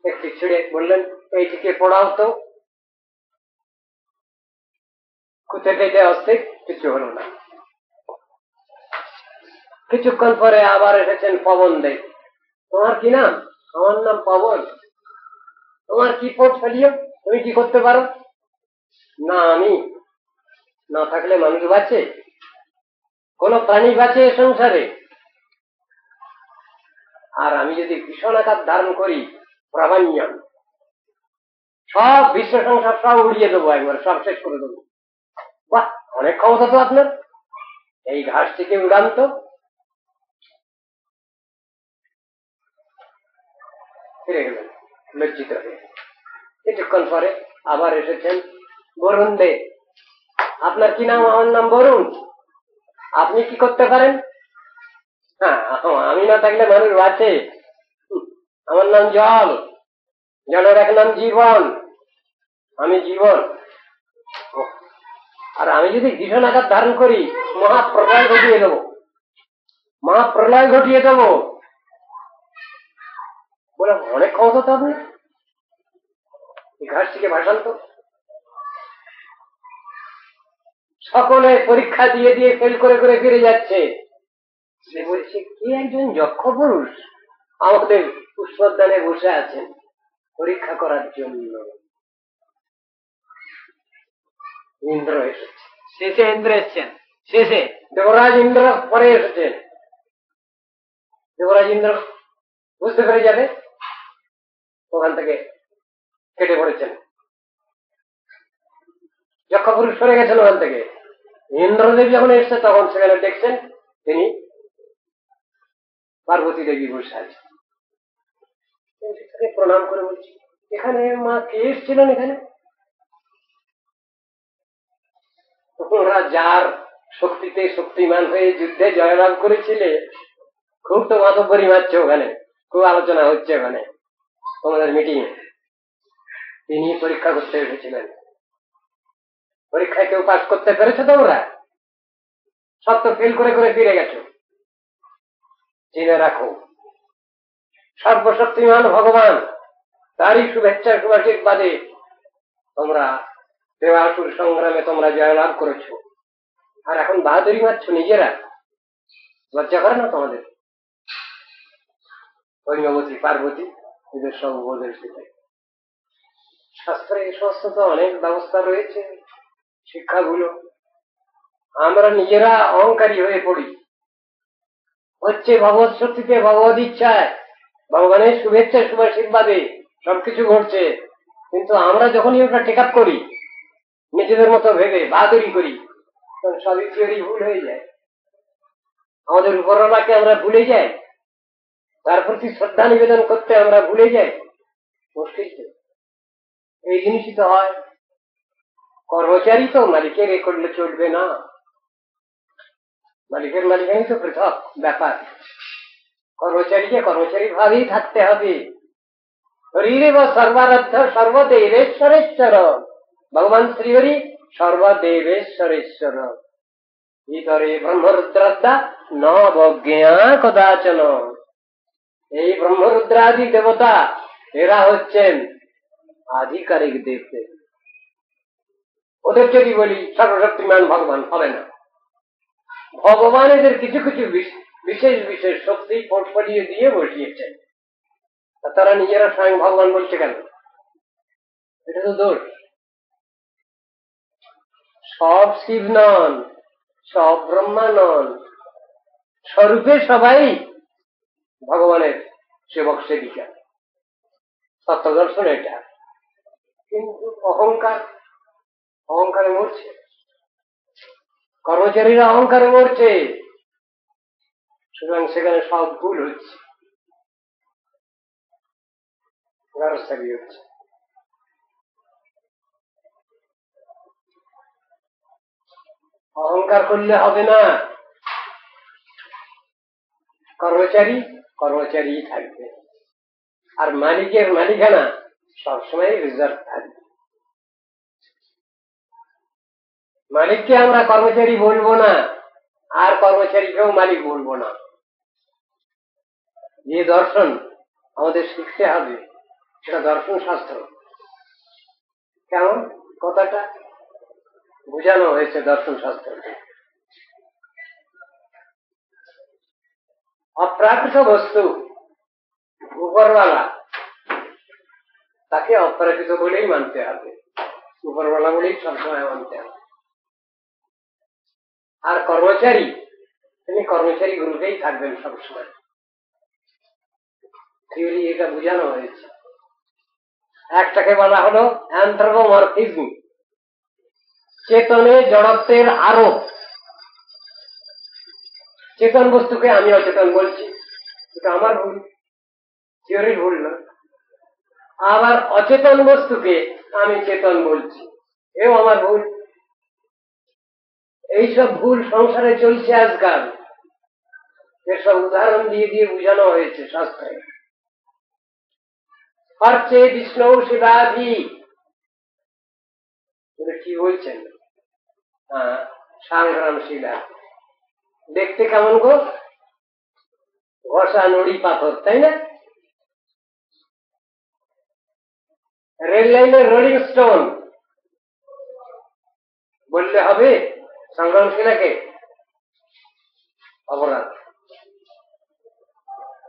একটি ছিঁড়ে বললেন, এইটিকে পড়াও তো। কুচে কেটে আসতে কিছু হলো না। কিছুক্ষণ পরে আবার এসেছেন পবন দেব। তোমার কি নাম? আমার নাম পবন। তোমার কি পোর্টফোলিও, তুমি কি করতে পারো? না, আমি না থাকলে মানুষ বাঁচে? কোন প্রাণী বাঁচে এ সংসারে? আর আমি যদি ভীষণ আকার ধারণ করি, প্রামাণ্যম, সব বিশ্ব সংসার সব উড়িয়ে দেবো, একবার সব শেষ করে দেবো। বাহ, অনেক ক্ষমতা তো আপনার, এই ঘাসটিকে উড়ান তো। ফিরে গেলেন লজ্জিত হয়ে। কিছুক্ষণ পরে আবার এসেছেন বরুণ দে। আপনার কি নাম? আমার নাম বরুণ। আপনি কি করতে পারেন? হ্যাঁ, আমি না থাকলে মানুষ বাঁচে? আমার নাম জল, জলের এক নাম জীবন, আমি জীবন। আর আমি যদি ভীষণ আকার ধারণ করি, মহাপ্রলয় ঘটিয়ে দেবো, মহাপ্রলয় ঘটিয়ে দেবো। বলে, অনেক ক্ষমতা তো আপনি, এই ঘাসটিকে ভাসান তো। সকলে পরীক্ষা দিয়ে দিয়ে ফেল করে করে ফিরে যাচ্ছে। সে বলছে, কি একজন যক্ষ পুরুষ আমাদের পুষ্পোদ্যানে বসে আছেন পরীক্ষা করার জন্য। ইন্দ্র এসেছে, শেষে ইন্দ্র এসেছেন, শেষে দেবরাজ ইন্দ্র পরে এসেছেন। দেবরাজ ইন্দ্র বুঝতে পেরে যাবে, ওখান থেকে কেটে পড়েছেন। যক্ষ পুরুষ সরে গেছেন ওখান থেকে। ইন্দ্রদেব যখন এসছে তখন সেখানে দেখছেন তিনি পার্বতী দেবী বসে আছেন। প্রণাম করে বলছি, এখানে মা কে এসেছিলেন? এখানে তোমরা যার শক্তিতে শক্তিমান হয়ে যুদ্ধে জয়লাভ করেছিলে, খুব তো মাতব্বরি মারছে ওখানে, খুব আলোচনা হচ্ছে ওখানে তোমাদের মিটিং এ। তিনি পরীক্ষা করতে এসেছিলেন। পরীক্ষায় কেউ পাস করতে পেরেছে তোমরা? সব তো ফেল করে করে ফিরে গেছো। জেনে রাখো, সর্বশক্তিমান ভগবান তারই শুভেচ্ছা শুভাশীর্বাদে তোমরা দেবাসুর সংগ্রামে তোমরা জয়লাভ করেছো। আর এখন বাহাদুরি মারছ নিজেরা, লজ্জা করে না তোমাদের? ঐন্যবতী পার্বতী এদের সব বোধের সাথে শাস্ত্রে এই সমস্ত তো অনেক ব্যবস্থা রয়েছে, শিক্ষাগুলো। আমরা নিজেরা অহংকারী হয়ে পড়ি, হচ্ছে ভগবত শক্তিতে, ভগবত ইচ্ছায়, ভগবানের শুভেচ্ছা শুভাশীর্বাদে সবকিছু ঘটছে, কিন্তু আমরা যখনই ওটা টেক আপ করি নিজেদের মতো ভেবে বাহাদুরি করি, তখন সবই থিওরি ভুল হয়ে যায়। আমাদের উপরওয়ালাকে আমরা ভুলে যাই, তার প্রতি শ্রদ্ধা নিবেদন করতে আমরা ভুলে যাই। মুশকিল এই জিনিসই তো হয়। কর্মচারী তো মালিকের এ করলে চলবে না, মালিকের মালিকানি তো পৃথক ব্যাপার। কর্মচারীকে কর্মচারী ভাবেই থাকতে হবে। হরিরে বা সর্বারাধ্য সর্বদেবেশ্বরেশ্বর, ভগবান শ্রীহরি সর্বদেবেশ্বরেশ্বর। ভিতরে ব্রহ্মরুদ্রাদ্যা ন অবজ্ঞা কদাচন। এই ব্রহ্মরুদ্রাদি দেবতা এরা হচ্ছেন আধিকারিক দেবতা। ওদের যদি বলি সর্বশক্তিমান ভগবান, হবে না। ভগবান এদের কিছু কিছু বিশেষ বিশেষ শক্তি পোর্টফোলিও দিয়ে বসিয়েছেন, তারা নিজেরা স্বয়ং ভগবান বলছে কেন? এটা তো দোষ। সব শিব নন, সব ব্রহ্মা নন, স্বরূপে সবাই ভগবানের সেবক সেবিকা, তত্ত্বদর্শন এটা। কিন্তু অহংকারে মরছে, কর্মচারীরা অহংকারে মরছে, সুতরাং সেখানে সব ভুল হচ্ছে, ব্যবস্থাটি হচ্ছে। অহংকার করলে হবে না। কর্মচারী থাকবে, আর মালিকের মালিকানা সবসময় রিজার্ভ থাকবে। মালিককে আমরা কর্মচারী বলবো না, আর কর্মচারীকেও মালিক বলবো না। যে দর্শন আমাদের শিখতে হবে সেটা দর্শন শাস্ত্র। কেমন কথাটা বোঝানো হয়েছে দর্শন শাস্ত্র? অপ্রাকৃত বস্তু উপরওয়ালা, তাকে অপ্রাকৃত বলেই মানতে হবে, উপরওয়ালা বলেই সবসময় মানতে হবে। আর কর্মচারী, তিনি কর্মচারী গ্রুপেই থাকবেন সবসময়। থিওরি এটা বোঝানো হয়েছে। একটাকে বলা হলো অ্যানথ্রোপোমরফিজম, চেতনে জড়ত্বের আরোপ। চেতন বস্তুকে আমি অচেতন বলছি, এটা আমার ভুল, থিওরির ভুল না। আবার অচেতন বস্তুকে আমি চেতন বলছি, এও আমার ভুল। এইসব ভুল সংসারে চলছে আজকাল, এসব উদাহরণ দিয়ে দিয়ে বোঝানো হয়েছে শাস্ত্রে। হচ্ছে বিষ্ণু শিবাধি, কি বলছেন? সংগ্রাম শিলা দেখতে কেমন গো? ঘষা নড়ি পাথর, তাই না? রেল লাইনের রোলিং স্টোন বললে হবে সংগ্রাম শিলাকে? অপরাধ।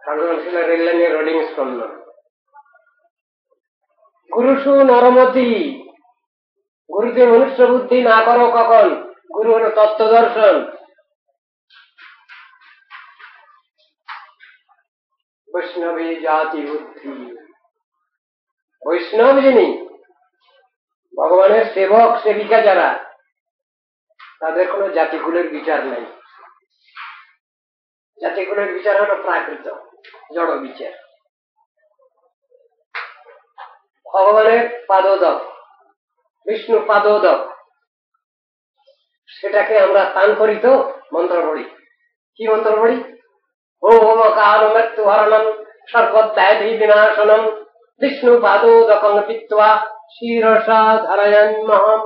সংগ্রাম শিলা রেল লাইনের রোলিং স্টোন নয়। গুরুসু নরমতি, গুরুকে মনুষ্য বুদ্ধি না করো কখন। গুরু হল তত্ত্ব দর্শন। বৈষ্ণবী জাতি বুদ্ধি, বৈষ্ণব যিনি, ভগবানের সেবক সেবিকা যারা, তাদের কোন জাতিকুলের বিচার নেই। জাতিকুলের বিচার হলো প্রাকৃত জড় বিচার। ভগবানের পাদোদক, বিষ্ণু পাদোদক, সেটাকে আমরা স্থান করি তো মন্ত্র পড়ি। কি মন্ত্র পড়ি? ওম কাল মৃত্যু হরণম সর্বব্যাধি বিনাশনম বিষ্ণু পাদোদকং পিত্বা শিরসা ধারয়াম্যহম।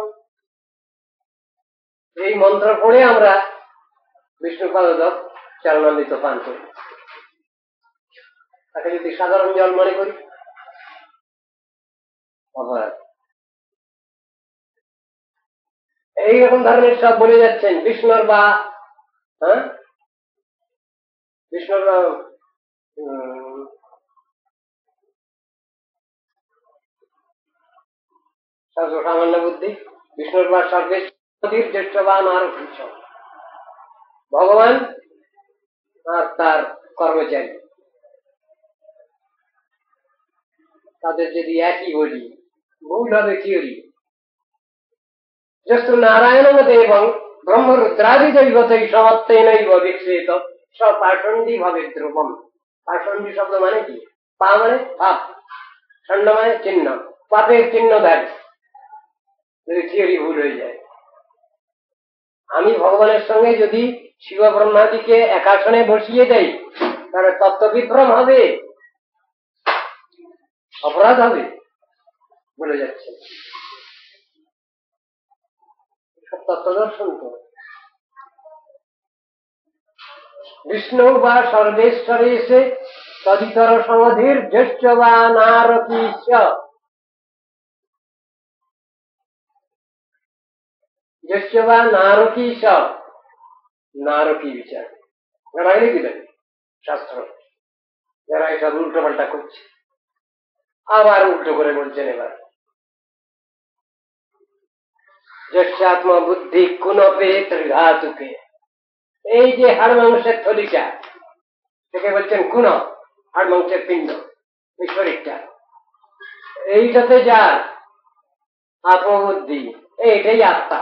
এই মন্ত্র পড়ে আমরা বিষ্ণুপাদক চরণামৃত পান করি, তাকে যদি সাধারণ জল মনে করি অপরাধ। এইরকম ধরনের সব বলে যাচ্ছেন বিষ্ণুর বা বিষ্ণুর সামান্য বুদ্ধি, বিষ্ণুর বা সর্বেশ্বর জ্যেষ্ঠবান আর ভগবান আর তার কর্মচারী, তাদের যদি একই বলি ভুল হবে থিওরি। যস্তু নারায়ণ মতে এবং ব্রহ্মরুদ্রাদি দৈবতই সমত্তেনৈব বিক্রিত সপাষণ্ডী ভাবে ধ্রুবম। পাষণ্ডী শব্দ মানে কি? পা মানে পাপ, ষণ্ড মানে চিহ্ন, পাপের চিহ্ন দেয় যদি থিওরি ভুল হয়ে যায়। আমি ভগবানের সঙ্গে যদি শিব ব্রহ্মাদিকে একাসনে বসিয়ে দেই তাহলে তত্ত্ব বিভ্রম হবে, অপরাধ হবে বলে যাচ্ছে। তত্ত্ব দর্শন তো বিষ্ণু বা সর্বেশ্বরে এসে তদিতর সমাধির জ্যেষ্ঠ বা নারকীশ, জ্যেষ্ঠ বা নারকীশ, নারকী বিচার যারা লিখলেন শাস্ত্র, যারা এসব উল্টো পাল্টা করছে আবার উল্টো করে বলছেন। এবার জ্যেষ্ঠাত্মা বুদ্ধি কুনপে ত্রিধাতুকে, এই যে হাড় মাংসের থলিটা থেকে বলছেন কুন, হাড় মাংসের পিণ্ড, এই শরীরটা, এইটাতে যার আত্মবুদ্ধি, এইটাই আত্মা।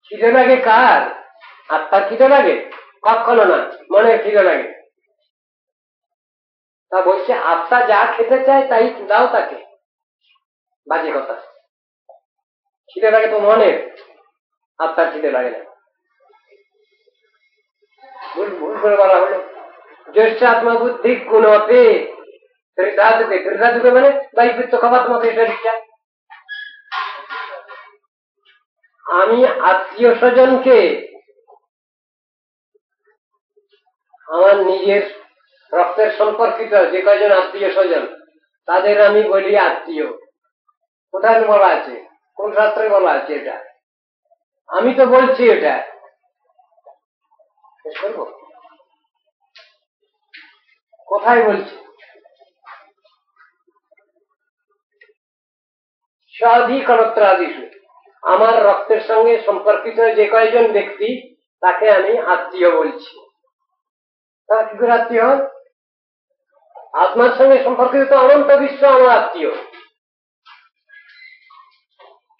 খিদে লাগে কার? আত্মার খিদে লাগে? কখনো না, মনের খিদে লাগে। তা বলছে আত্মা যা খেতে চায় তাই দাও তাকে, বাজে কথা। খিদে লাগে তো মনের, আত্মার খিদে লাগে না। ভুল করে বলা হলো জ্যেষ্ঠ আত্মা বুদ্ধি কুনপে ত্রিধাতুকে, ত্রিধাতুকে মানে বায়ুবৃত্ত খবাত্মক শরীরটা। আমি আত্মীয় স্বজনকে আমার নিজের রক্তের সম্পর্কিত যে কয়জন আত্মীয় স্বজন তাদের আমি বলি আত্মীয়। কোথায় বলা আছে? কোন শাস্ত্রে বলা আছে এটা? আমি তো বলছি এটা কোথায় বলছি? স্বাধিকরত্রাদিষু, আমার রক্তের সঙ্গে সম্পর্কিত যে কয়জন ব্যক্তি তাকে আমি আত্মীয় বলছি। তারা কি করে আত্মীয় হয়? আত্মার সঙ্গে সম্পর্কিত তো অনন্ত বিশ্ব আমার আত্মীয়।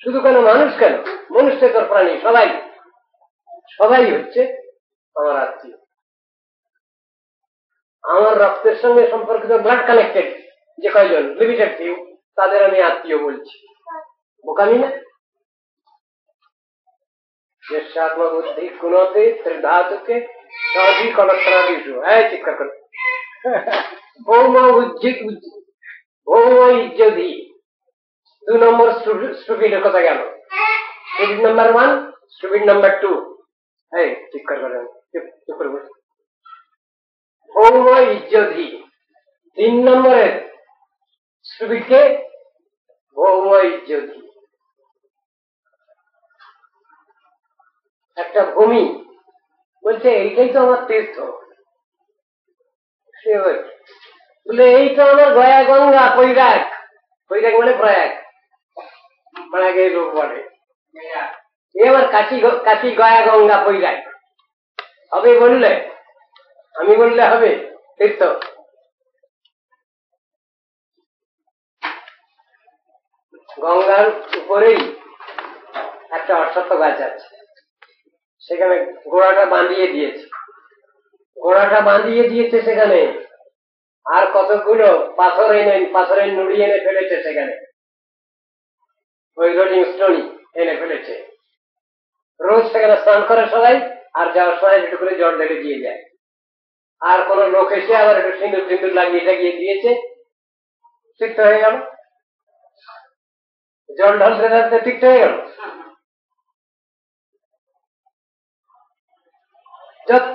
শুধু কেন মানুষ, কেন মনুষ্যের প্রাণী, সবাই সবাই হচ্ছে আমার আত্মীয়। আমার রক্তের সঙ্গে সম্পর্কিত ব্লাড কানেক্টেড যে কয়জন লিমিটেড ফিউ তাদের আমি আত্মীয় বলছি। বোকামি না? জ্যেষ্ঠাত্মবুদ্ধি কুনপে ত্রিধাতুকে স্বাধিকরত্রাদিষু, চিৎকার করে ভৌম ইজ্জধি। 2 নম্বর স্টুপিডের কথা গেল। Stupid number 1, stupid number 2। চিৎকার করেন, চুপ করে বসে। ভৌম ইজ্জধি 3 নম্বরের স্টুপিডকে ভৌম ইজ্জধি। একটা ভূমি বলছে এইটাই তো আমার তীর্থ, বলে এই তো আমার গয়া গঙ্গা পৈরাগ, পৈরাগ মানে প্রয়াগ, প্রয়াগে লোক বলে আমার কাশি গয়া গঙ্গা পৈরাগ হবে বললে, আমি বললে হবে তীর্থ? গঙ্গার উপরেই একটা অশ্বত্থ গাছ আছে, সেখানে গোড়াটা বাঁধিয়ে দিয়েছে সেখানে, আর কতগুলো পাথরের নুড়ি এনে ফেলেছে সেখানে, ওই রোলিং স্টোনি এনে ফেলেছে। রোজ সেখানে স্নান করে সবাই, আর যাওয়ার সময় একটু করে জল ঢেলে দিয়ে যায়। আর কোন লোক এসে আবার একটু সিঁদুর লাগিয়ে দিয়েছে, তীর্থ হয়ে গেল। জল ঢালতে ঢালতে তীর্থ হয়ে গেল।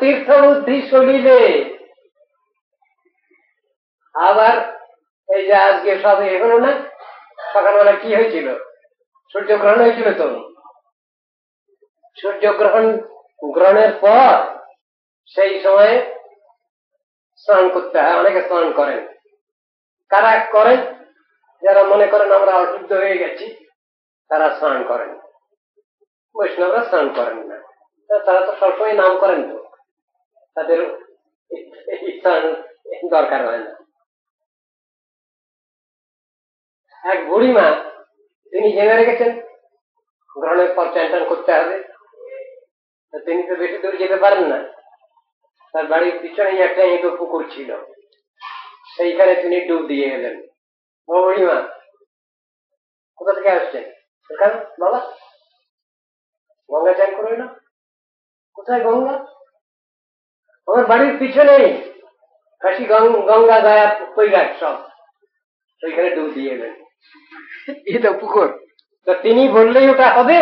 তীর্থ বুদ্ধি চলিলে আবার এই যে আজকে সব এগুলো না, সকালবেলা কি হয়েছিল, সূর্যগ্রহণ হয়েছিল। তো গ্রহণের পর সেই সময়ে স্নান করতে হয়। অনেকে স্নান করেন। কারা করেন? যারা মনে করেন আমরা অশুদ্ধ হয়ে গেছি, তারা স্নান করেন। বৈষ্ণবরা স্নান করেন না। তারা তো সবসময় নাম করেন, তো তাদের স্নান দরকার হয় না। এক বুড়িমা, তিনি জেনে রেখেছেন গ্রহণের পর চান টান করতে হবে। তিনি তো বেশি দূর যেতে পারেন না। তার বাড়ির পিছনেই একটা ইঁদো পুকুর ছিল, সেইখানে তিনি ডুব দিয়ে এলেন। ও বুড়িমা, কোথা থেকে আসছেন? বাবা, গঙ্গা চান করবে না? কোথায় গঙ্গা? আমার বাড়ির পিছনেই কাশি গঙ্গা গায়া কৈলাস সব, ওইখানে ডুব দিয়ে এলেন। এটা পুকুর। তো তিনি বললেই ওটা হবে?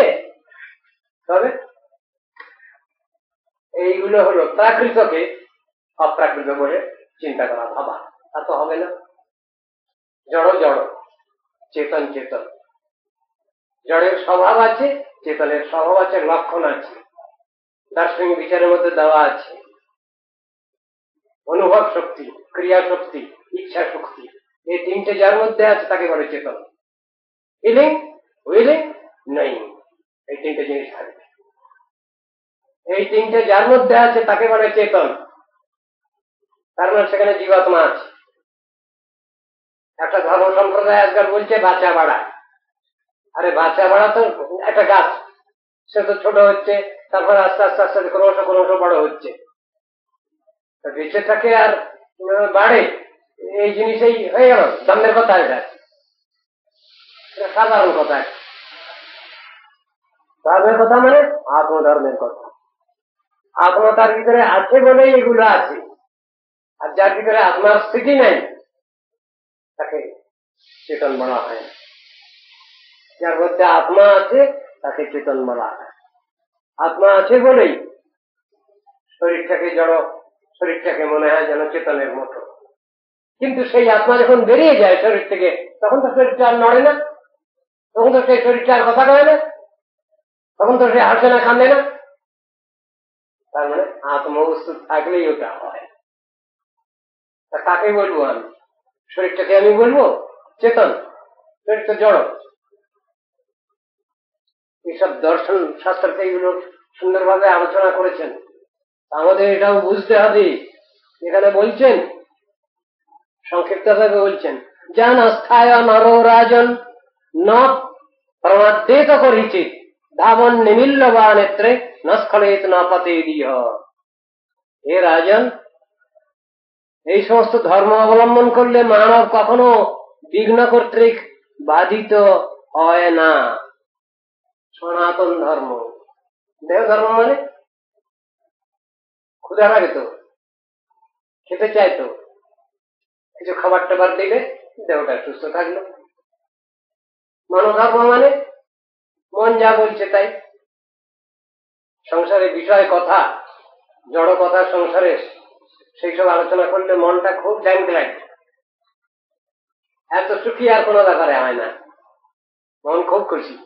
তবে এইগুলো হলো প্রাকৃতকে অপ্রাকৃত বলে চিন্তা করা, ভাবা। তা তো হবে না। জড় জড়, চেতন চেতন। জড়ের স্বভাব আছে, চেতনের স্বভাব আছে, লক্ষণ আছে, দার্শনিক বিচারের মধ্যে দেওয়া আছে। অনুভব শক্তি, ক্রিয়া শক্তি, ইচ্ছা শক্তি, এই তিনটে যার মধ্যে আছে তাকে বলে চেতন। ফিলিং, উইলিং, নেই, এই তিনটে জিনিস থাকবে। এই তিনটে যার মধ্যে আছে তাকে বলে চেতন। তার মানে সেখানে জীবাত্মা আছে। একটা ধর্ম সম্প্রদায় আজকাল বলছে বাঁচা বাড়া। আরে বাঁচা বাড়া তো একটা গাছ, সে তো ছোট হচ্ছে, তারপর আস্তে আস্তে আস্তে ক্রমশ বড় হচ্ছে, বেঁচে থাকে আর বাড়ে, এই জিনিসই হয়ে গেল। ধর্মের কথা, এটা সাধারণ কথা। ধর্মের কথা মানে আত্মধর্মের কথা। আত্মা তার ভিতরে আছে বলেই এগুলো আছে। আর যার ভিতরে আত্মার স্থিতি নেই তাকে চেতন বলা হয়। যার মধ্যে আত্মা আছে তাকে চেতন বলা হয়। আত্মা আছে বলেই শরীরটাকে জড়, শরীরটাকে মনে হয় যেন চেতনের মতো। কিন্তু সেই আত্মা যখন বেরিয়ে যায় শরীর থেকে, তখন তো শরীরটা আর নড়ে না, তখন তো সেই শরীরটা আর কথা কয় না, তখন তো সে হাসে না, কাঁদে না। তার মানে আত্মবস্তু থাকলেই ওটা হয়। কাকে বলবো আমি? শরীরটাকে আমি বলবো চেতন, শরীর তো জড়। এইসব দর্শন শাস্ত্রতে এইগুলো সুন্দরভাবে আলোচনা করেছেন। আমাদের এটাও বুঝতে হবে। এখানে বলছেন, সংক্ষিপ্ত ভাবে বলছেন, যান অস্থায় নর রাজন ন প্রমাদ্যেত করিচিত ধাবন নিমিল্ল বা নেত্রে ন স্খলেত ন পতে দিহ। হে রাজন, এই সমস্ত ধর্ম অবলম্বন করলে মানব কখনো বিঘ্ন কর্তৃক বাধিত হয় না। সনাতন ধর্ম, দেহ ধর্ম মানে ক্ষুধা লাগে তো, খেতে চাইতো, কিছু খাবার টাবার দিলে দেহটা সুস্থ থাকলো। মনোধর্ম মানে মন যা বলছে তাই। সংসারের বিষয় কথা, জড় কথা সংসারে, সেই সব আলোচনা করলে মনটা খুব ড্যাংড্যাং, এত সুখী আর কোনো ব্যাপারে হয় না। মন খুব খুশি।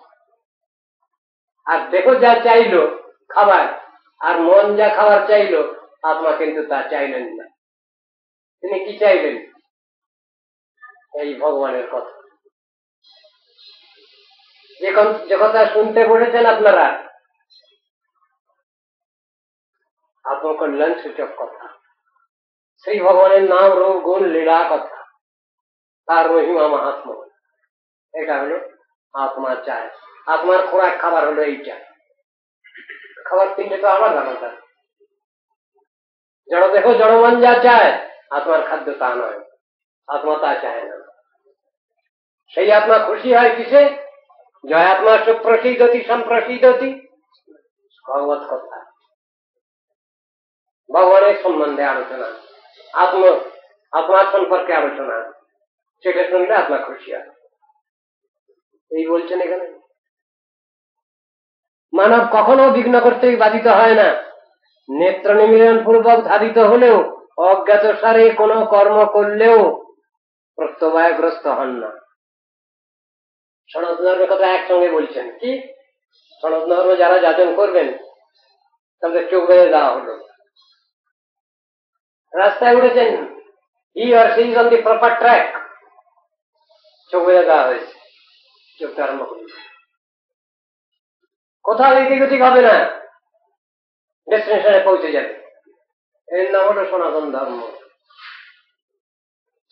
আর দেখো যা চাইলো খাবার, আর মন যা খাবার চাইলো, আত্মা কিন্তু তা চাইলেন না। তিনি কি চাইলেন? এই ভগবানের কথা। যে কথা শুনতে বলেছেন আপনারা, আত্মকল্যাণ সূচক কথা, সেই ভগবানের নাম রূপ গুণ লীলা কথা, তার মহিমা মাহাত্ম্য, এটা হলো আত্মা চায়। আত্মার খোরাক খাবার হলো এইটা। খাবার তিনটে তো আলাদা আলাদা। জড় দেখো জড়মান যা চায়, আত্মার খাদ্য তা নয়। আত্মা তা চায় না। সেই আত্মা খুশি হয় কিসে? জয় আত্মা সুপ্রসিদ্ধতি সম্প্রসিদ্ধতি, ভগবত কথা, ভগবানের সম্বন্ধে আলোচনা, আত্মার সম্পর্কে আলোচনা, সেটা শুনলে আত্মা খুশি হয়। এই বলছেন এখানে। মানব কখনো বিঘ্ন করতে বাধিত হয় না। নেত্র নিমীলন পূর্বক ধাবিত হলেও অজ্ঞাত সারে কোনো কর্ম করলেও প্রত্যবায়গ্রস্ত হন না। সনাতন ধর্মের কথা একসঙ্গে বলছেন কি? সনাতন ধর্ম যারা যাচন করবেন তাদের চোখ বেঁধে দেওয়া হলো, রাস্তায় উঠেছেন, হি আর she is on the proper track, চোখ বেঁধে দেওয়া হয়েছে, চোখটা আরম্ভ করল, কোথাও এদিক ওদিক হবে না, ডেস্টিনেশনে পৌঁছে যাবে। এর নাম হলো সনাতন ধর্ম।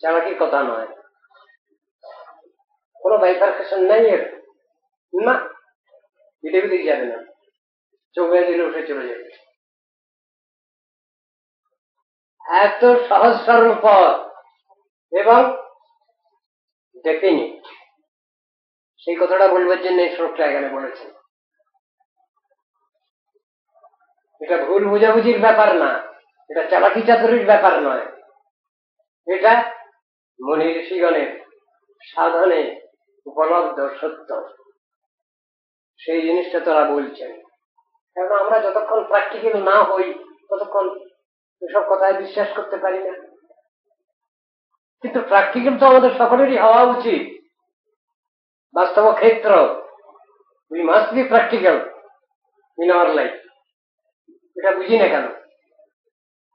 চালাকির কথা নয়, কোনো বাইফার্কেশন নাই এর, না এদিক ওদিক যাবে না, চোখ বেঁধে দিলে উঠে চলে যাবে। এত সহজ সরল পথ এবং ডেফিনিট, সেই কথাটা বলবার জন্য এই শ্লোকটা এখানে বলেছেন। এটা ভুল বুঝাবুঝির ব্যাপার না, এটা চালাকি চাতুরির ব্যাপার নয়, এটা মুনি ঋষিগণের সাধনে উপলব্ধ সত্য, সেই জিনিসটা তারা বলছেন। কারণ আমরা যতক্ষণ প্র্যাকটিক্যাল না হই ততক্ষণ এসব কথায় বিশ্বাস করতে পারি না। কিন্তু প্র্যাকটিক্যাল তো আমাদের সকলেরই হওয়া উচিত। বাস্তব ক্ষেত্র, we must be practical in our life. এটা বুঝি না কেন,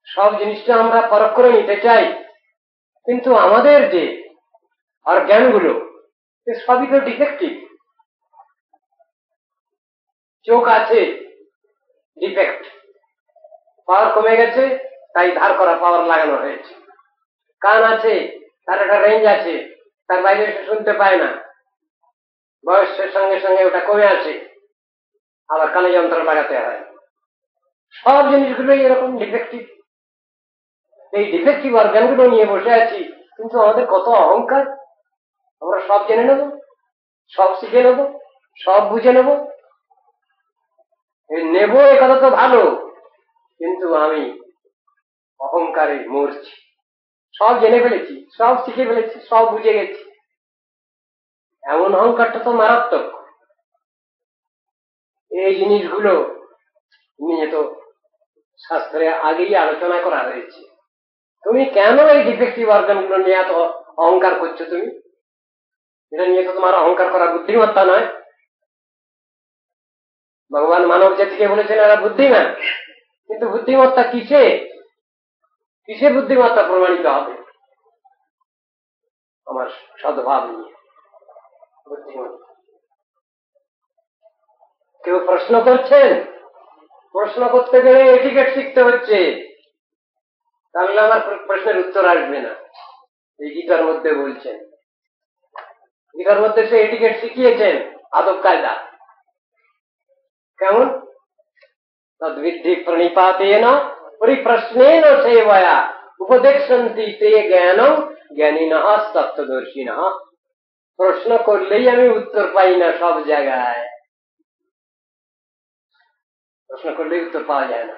সব জিনিসটা আমরা পরখ করে নিতে চাই, কিন্তু আমাদের যে অর্গানগুলো সবই তো ডিফেক্টিভ। চোখ আছে, ডিফেক্ট, পাওয়ার কমে গেছে, তাই ধার করা পাওয়ার লাগানো হয়েছে। কান আছে, তার একটা রেঞ্জ আছে, তার বাইরে সে শুনতে পায় না, বয়সের সঙ্গে সঙ্গে ওটা কমে আসে, আবার কানে যন্ত্র লাগাতে হয়। সব জিনিসগুলোই এরকম ডিফেক্টিভ। এই ডিফেক্টিভ অর্গানগুলো নিয়ে বসে আছি, কিন্তু আমাদের কত অহংকার, আমরা সব জেনে নেব, সব শিখে নেব, সব বুঝে নেব। নেব এ কথা তো ভালো, কিন্তু আমি অহংকারে মরছি। সব জেনে ফেলেছি, সব শিখে ফেলেছি, সব বুঝে গেছি, এমন অহংকারটা তো মারাত্মক। এই জিনিসগুলো নিয়ে তো শাস্ত্রে আগেই আলোচনা করা হয়েছে। তুমি কেন এই ডিফেক্টিভ অর্গানগুলো নিয়ে এত অহংকার করছো? তুমি এটা নিয়ে তো তোমার অহংকার করা বুদ্ধিমত্তা নয়। ভগবান মানব জাতিকে বলেছেন এরা বুদ্ধিমান, কিন্তু বুদ্ধিমত্তা কিসে? কিসে বুদ্ধিমত্তা প্রমাণিত হবে? আমার সদ্ভাব নিয়ে বুদ্ধিমত্তা। কেউ প্রশ্ন করছেন, প্রশ্ন করতে গেলে এটিকেট শিখতে হচ্ছে, তাহলে আমার প্রশ্নের উত্তর আসবে না। এই গীতার মধ্যে বলছেন, গীতার মধ্যে সে এটিকেট শিখিয়েছেন, আদব কায়দা কেমন? তদ্বিদ্ধি প্রণিপাতেন পরিপ্রশ্নেন সেবয়া উপদেশন্তি তে জ্ঞানম জ্ঞানিনঃ তত্ত্বদর্শিনঃ। প্রশ্ন করলেই আমি উত্তর পাই না সব জায়গায়, প্রশ্ন করলেই উত্তর পাওয়া যায় না।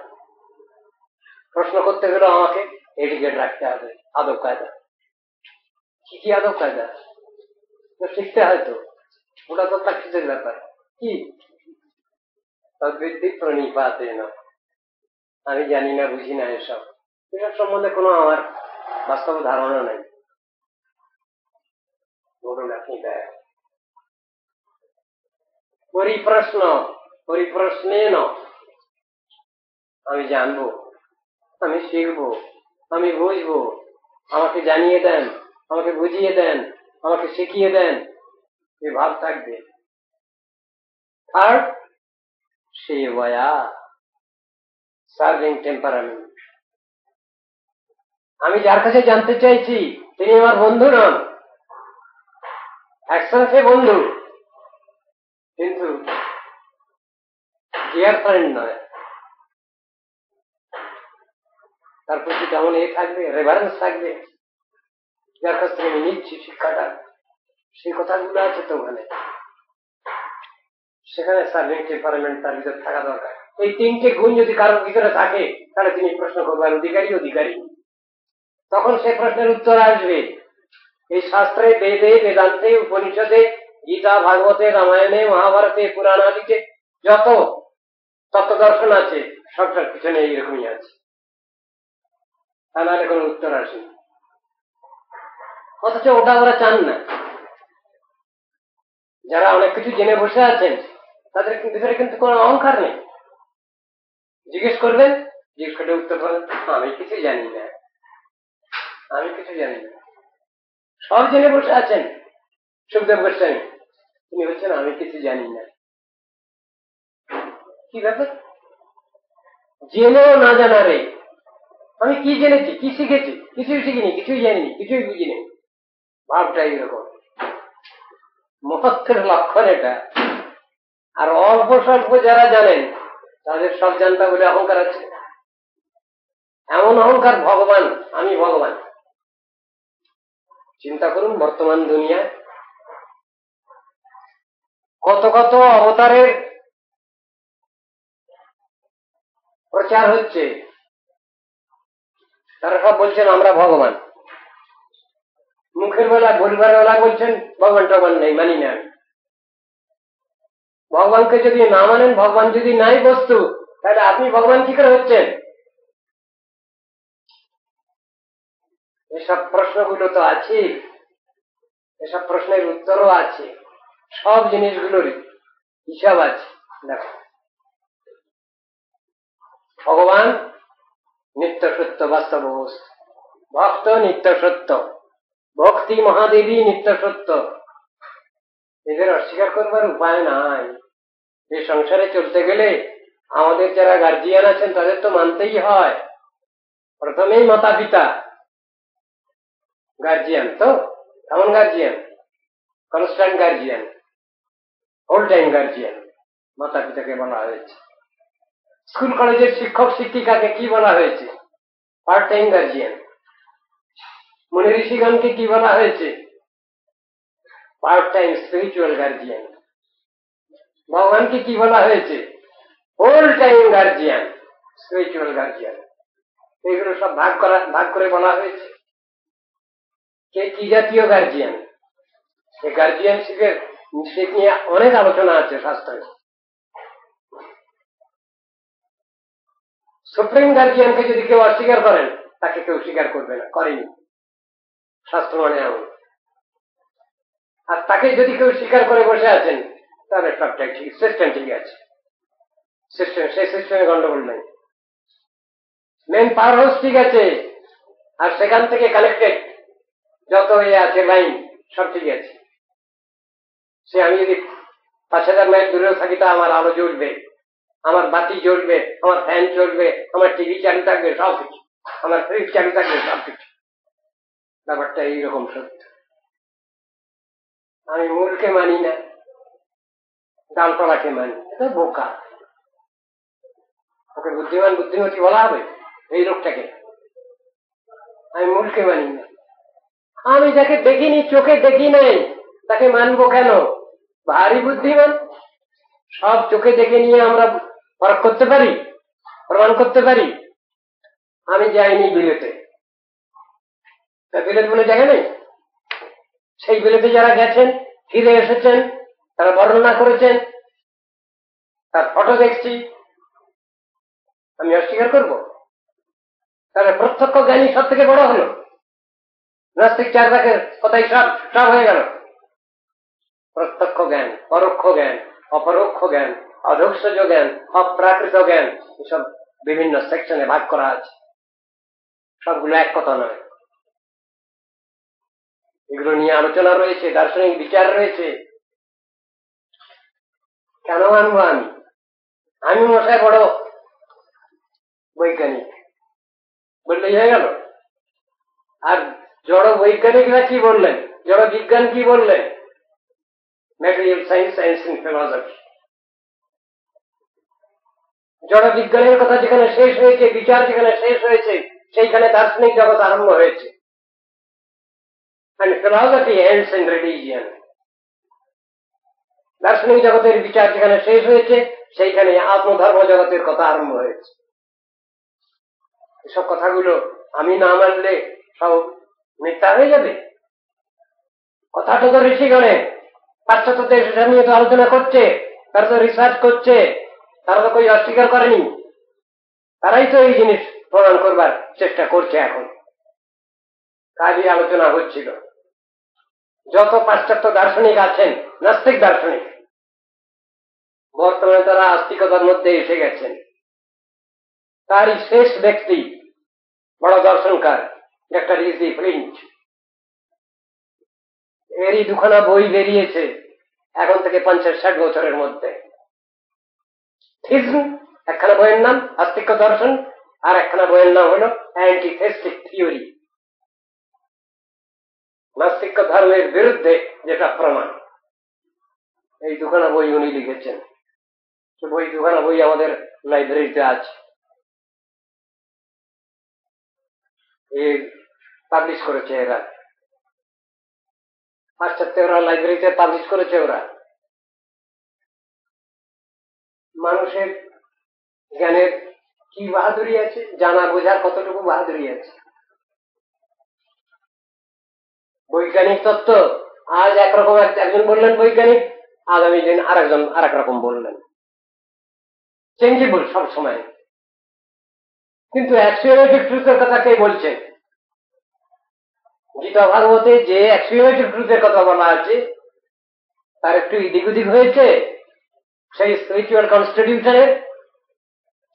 প্রশ্ন করতে গেলে আমাকে এটিকেট রাখতে হবে, আদব কায়দা। কি আদব কায়দা? তো শিখতে হয় তো, ওটা তো প্র্যাকটিসের ব্যাপার। কি তদ্বিদ্ধি প্রণিপাতেন, আমি জানি না, বুঝি না, এসব সম্বন্ধে কোনো আমার বাস্তব ধারণা নাই। বলুন আপনি দেখ, পরিপ্রশ্নেন, আমি জানবো, আমি শিখবো, আমি বুঝবো, আমাকে জানিয়ে দেন, আমাকে বুঝিয়ে দেন, আমাকে শিখিয়ে দেন, এই ভাব থাকবে। থার্ড, সেবয়া, সার্ভিং টেম্পারামেন্ট। আমি যার কাছে জানতে চাইছি তিনি আমার বন্ধু নন, অ্যাকশন সে বন্ধু, কিন্তু ডিয়ার ফ্রেন্ড নয়। তার প্রতি কেমন থাকবে, রেভারেন্স থাকবে, যার কাছ থেকে আমি নিচ্ছি শিক্ষাটা, সেই কথাগুলো আছে তো ওখানে। সেখানে সার্ভিং টেম্পারামেন্ট তার ভিতরে থাকা দরকার। এই তিনটে গুণ যদি কারোর ভিতরে থাকে, তাহলে তিনি প্রশ্ন করবার অধিকারী। তখন সে প্রশ্নের উত্তর আসবে। এই শাস্ত্রে, বেদে, বেদান্তে, উপনিষদে, গীতা, ভাগবতে, রামায়ণে, মহাভারতে, পুরাণাদিতে যত তত্ত্ব দর্শন আছে, সবটার পিছনে এইরকমই আছে, তা নাহলে কোনো উত্তর আসেনি। অথচ ওটা ওরা চান না। যারা অনেক কিছু জেনে বসে আছেন তাদের ভিতরে কিন্তু কোনো অহংকার নেই। জিজ্ঞেস করবেন, জিজ্ঞেস করলে উত্তর করবেন, আমি কিছু জানি না, আমি কিছু জানি না। সব জেনে বসে আছেন। সুখদেব গোস্বামী তিনি বলছেন আমি কিছু জানি না। কি ব্যাপার? জেনেও না জানারে আমি কি জেনেছি, কি শিখেছি? কিছুই শিখিনি, কিছুই জানিনি, কিছুই বুঝিনি। ভাবটা এইরকম। মহত্বের লক্ষণ এটা। আর অল্প স্বল্প যারা জানেন তাদের সব জানতা বলে অহংকার আছে। এমন অহংকার, ভগবান, আমি ভগবান। চিন্তা করুন, বর্তমান দুনিয়ায় কত কত অবতারের প্রচার হচ্ছে, তারা সব বলছেন আমরা ভগবান। মুখের বেলা, বলবার বেলা বলছেন ভগবান টগবান নেই, মানি না। ভগবানকে যদি না মানেন, ভগবান যদি নাই বস্তু, তাহলে আপনি ভগবান কি করে হচ্ছেন? এসব প্রশ্নগুলো তো আছে, এসব প্রশ্নের উত্তরও আছে, সব জিনিসগুলোর হিসাব আছে। দেখো, ভগবান নিত্য সত্য বাস্তব বস্তু, ভক্ত নিত্য সত্য, ভক্তি মহাদেবী নিত্য সত্য। এদের অস্বীকার করবার উপায় নাই। এই সংসারে চলতে গেলে আমাদের যারা গার্জিয়ান আছেন তাদের তো মানতেই হয়। প্রথমেই মাতা পিতা গার্জিয়ান। তো কেমন guardian? Constant guardian, whole time guardian মাতা পিতাকে বলা হয়েছে। স্কুল কলেজের শিক্ষক শিক্ষিকাকে কি বলা হয়েছে? Part time guardian. মুনি ঋষিগণকে কি বলা হয়েছে? Part time spiritual guardian. ভগবানকে কি বলা হয়েছে? Whole time guardian, spiritual guardian. এগুলো সব ভাগ করে বলা হয়েছে। কে কি জাতীয় গার্জিয়ান? এই গার্জিয়ানশিপের নিষেধ নিয়ে অনেক আলোচনা আছে শাস্ত্রে। সুপ্রিম গার্জিয়ানকে যদি কেউ অস্বীকার করেন, তাকে কেউ স্বীকার করবে না, করেনি শাস্ত্র মানে এমন। আর তাকে যদি কেউ স্বীকার করে বসে আছেন, তাহলে সবটাই ঠিক, সিস্টেম ঠিক আছে। সিস্টেম, সেই সিস্টেমে গন্ডগোল নেই। মেন পাওয়ার হাউস ঠিক আছে, আর সেখান থেকে কানেক্টেড যত ইয়ে আছে লাইন, সব ঠিক আছে। সে আমি যদি 5000 মাইল দূরেও থাকি, তা আমার আলো জ্বলবে, আমার বাতি জ্বলবে, আমার ফ্যান চলবে, আমার টিভি চালু থাকবে, সব কিছু, আমার ফ্রিজ চালু থাকবে, সব কিছু। ব্যাপারটা এইরকম সত্য। আমি মূলকে মানি না, ডালতলাকে মানি, এটা বোকা। ওকে বুদ্ধিমান বুদ্ধিমতী বলা হবে এই লোকটাকে? আমি মূলকে মানি না। আমি যাকে দেখিনি, চোখে দেখি নাই, তাকে মানবো কেন? ভারী বুদ্ধিমান। সব চোখে দেখে নিয়ে আমরা পরখ করতে পারি, প্রমাণ করতে পারি। আমি যাইনি বিলেতে, বিলেত বলে জায়গা নেই। সেই বিলেতে যারা গেছেন, ফিরে এসেছেন, তারা বর্ণনা করেছেন, তার ফটো দেখছি, আমি অস্বীকার করবো? তাহলে প্রত্যক্ষ জ্ঞানী সব থেকে বড় হলো। নাস্তিক চার ভাগের কথাই সব হয়ে গেল। প্রত্যক্ষ জ্ঞান, পরোক্ষ জ্ঞান, অপরোক্ষ জ্ঞান, অধৈর্য জ্ঞান, অপ্রাকৃত জ্ঞান, এসব বিভিন্ন সেকশনে ভাগ করা আছে। সবগুলো এক কথা নয়। এগুলো নিয়ে আলোচনা রয়েছে, দার্শনিক বিচার রয়েছে। কেন মানবো আমি? আমি মশাই বড় বৈজ্ঞানিক বললেই হয়ে গেল? আর জড় বৈজ্ঞানিকরা কি বললেন, জড় বিজ্ঞান কি বললেন? Material science, science in philosophy. জড় বিজ্ঞানের কথা যেখানে শেষ হয়েছে, বিচার যেখানে শেষ হয়েছে, সেইখানে দার্শনিক জগৎ আরম্ভ হয়েছে। And philosophy ends in religion. দার্শনিক জগতের বিচার যেখানে শেষ হয়েছে, সেইখানে আত্মধর্ম জগতের কথা আরম্ভ হয়েছে। এসব কথাগুলো আমি না মানলে সব মিথ্যা হয়ে যাবে। কথাটা তো ঋষিগণে, পাশ্চাত্য দেশ নিয়ে তো আলোচনা করছে, তারা তো রিসার্চ করছে, তারা তো কই অস্বীকার করেনি। তারাই তো এই জিনিস প্রমাণ করবার চেষ্টা করছে। এখন কাজই আলোচনা হচ্ছিল, যত পাশ্চাত্য দার্শনিক আছেন, নাস্তিক দার্শনিক, বর্তমানে তারা আস্তিকতার মধ্যে এসে গেছেন। তারই শেষ ব্যক্তি বড় দর্শনকার ডক্টর ইজি ফ্লিন্ট। এরই দুখানা বই বেরিয়েছে এখন থেকে 50-60 বছরের মধ্যে। থিজম একখানা বইয়ের নাম আস্তিক দর্শন, আর একখানা বইয়ের নাম হলো অ্যান্টিথেস্টিক থিওরি, নাস্তিক ধর্মের বিরুদ্ধে যেটা প্রমাণ। এই দুখানা বই উনি লিখেছেন। বই দুখানা বই আমাদের লাইব্রেরিতে আছে, পাবলিশ করেছে এরা, পাশ্চাত্যরা লাইব্রেরিতে পাবলিশ করেছে ওরা। মানুষের জ্ঞানের কি বাহাদুরি আছে, জানা বোঝার কতটুকু বাহাদুরি আছে। বৈজ্ঞানিক তত্ত্ব আজ একরকম একজন বললেন বৈজ্ঞানিক, আগামী দিন আরেকজন আরেক রকম বললেন, চেঞ্জেবল সব সময়। কিন্তু অ্যাক্সিওমেটিক ট্রুথের কথা কে বলছে? গীতা ভাগবতে যে অ্যাক্সিওমেটিক ট্রুথের কথা বলা আছে তার একটু এদিক ওদিক হয়েছে? সেই স্পিরিচুয়াল কনস্টিটিউশনের,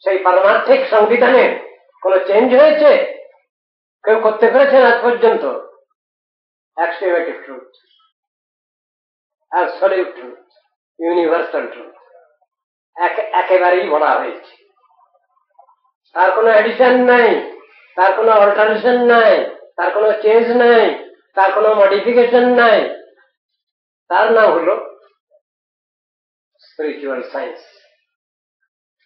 সেই পারমার্থিক সংবিধানের কোন চেঞ্জ হয়েছে? কেউ করতে পেরেছেন আজ পর্যন্ত? Axiomatic truth, absolute truth, universal truth একেবারেই বলা হয়েছে। তার কোনো এডিশন নাই, তার কোনো অল্টারেশন নাই, তার কোনো চেঞ্জ নাই, তার কোনো মডিফিকেশন নাই। তার নাম হলো স্পিরিচুয়াল সায়েন্স।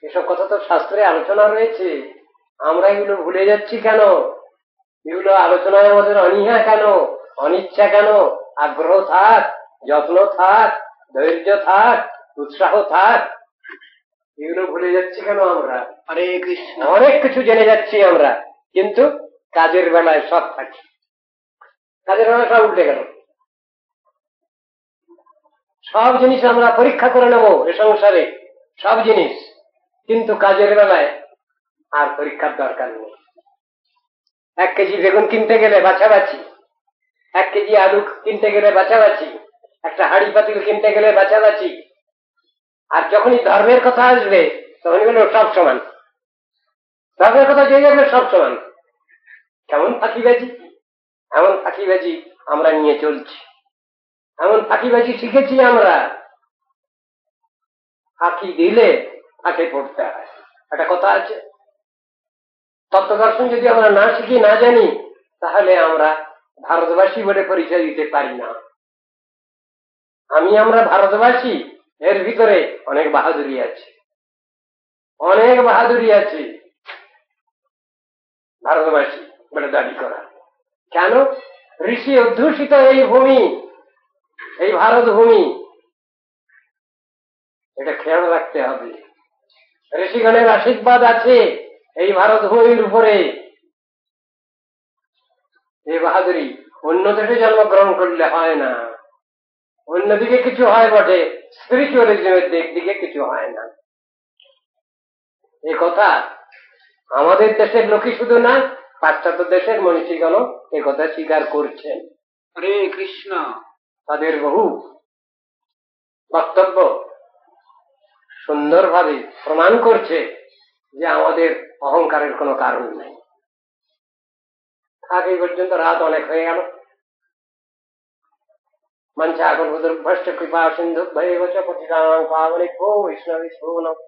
এসব কথা তো শাস্ত্রে আলোচনা রয়েছে, আমরা এগুলো ভুলে যাচ্ছি কেন? এগুলো আলোচনায় আমাদের অনীহা কেন, অনিচ্ছা কেন? আগ্রহ থাক, যত্ন থাক, ধৈর্য থাক, উৎসাহ থাক, এগুলো ভুলে যাচ্ছি কেন আমরা? হরে কৃষ্ণ। অনেক কিছু জেনে যাচ্ছি আমরা, কিন্তু কাজের বেলায় সব থাকি, কাজের বেলায় সব উল্টে গেল। সব জিনিস আমরা পরীক্ষা করে নেব এ সংসারে, সব জিনিস, কিন্তু কাজের বেলায় আর পরীক্ষার দরকার নেই। 1 কেজি বেগুন কিনতে গেলে বাছাবাছি, 1 কেজি আলু কিনতে গেলে বাছাবাছি, একটা হাড়ি পাতিল কিনতে গেলে বাছাবাছি। আর যখনই ধর্মের কথা আসবে তখনই বলল সব সমান। ধর্মের কথা যে যাবে সব সমান। কেমন ফাঁকিবাজি! এমন ফাঁকিবাজি আমরা নিয়ে চলছি, এমন ফাঁকিবাজি শিখেছি আমরা। ফাঁকি দিলে ফাঁকে পড়তে হয়, একটা কথা আছে। তত্ত্ব দর্শন যদি আমরা না শিখি, না জানি, তাহলে আমরা ভারতবাসী বলে পরিচয় দিতে পারি না। আমরা ভারতবাসী, এর ভিতরে অনেক বাহাদুরি আছে, অনেক বাহাদুরি আছে ভারতবাসী বলে দাবি করা। কেন? ঋষি অধ্যুষিত এই ভূমি, এই ভারত ভূমি, এটা খেয়াল রাখতে হবে। ঋষিগণের আশীর্বাদ আছে এই ভারত ভূমির উপরে। এই বাহাদুরি অন্য দেশে জন্মগ্রহণ করলে হয় না। অন্যদিকে কিছু হয় বটে, স্পিরিচুয়ালিজমের দিকে কিছু হয় না। এ কথা আমাদের দেশের লোকই শুধু না, পাশ্চাত্য দেশের মনীষীগণ এ কথা স্বীকার করছেন। হরে কৃষ্ণ। তাদের বহু বক্তব্য সুন্দরভাবে প্রমাণ করছে যে আমাদের অহংকারের কোনো কারণ নেই। আগে পর্যন্ত রাত অনেক হয়ে গেল। মঞ্চা কল্পতরুভ্যশ্চ কৃপা সিন্ধু ভৈবচ পতিতানাং পাবনেভ্যো বৈষ্ণবেভ্যো নমঃ।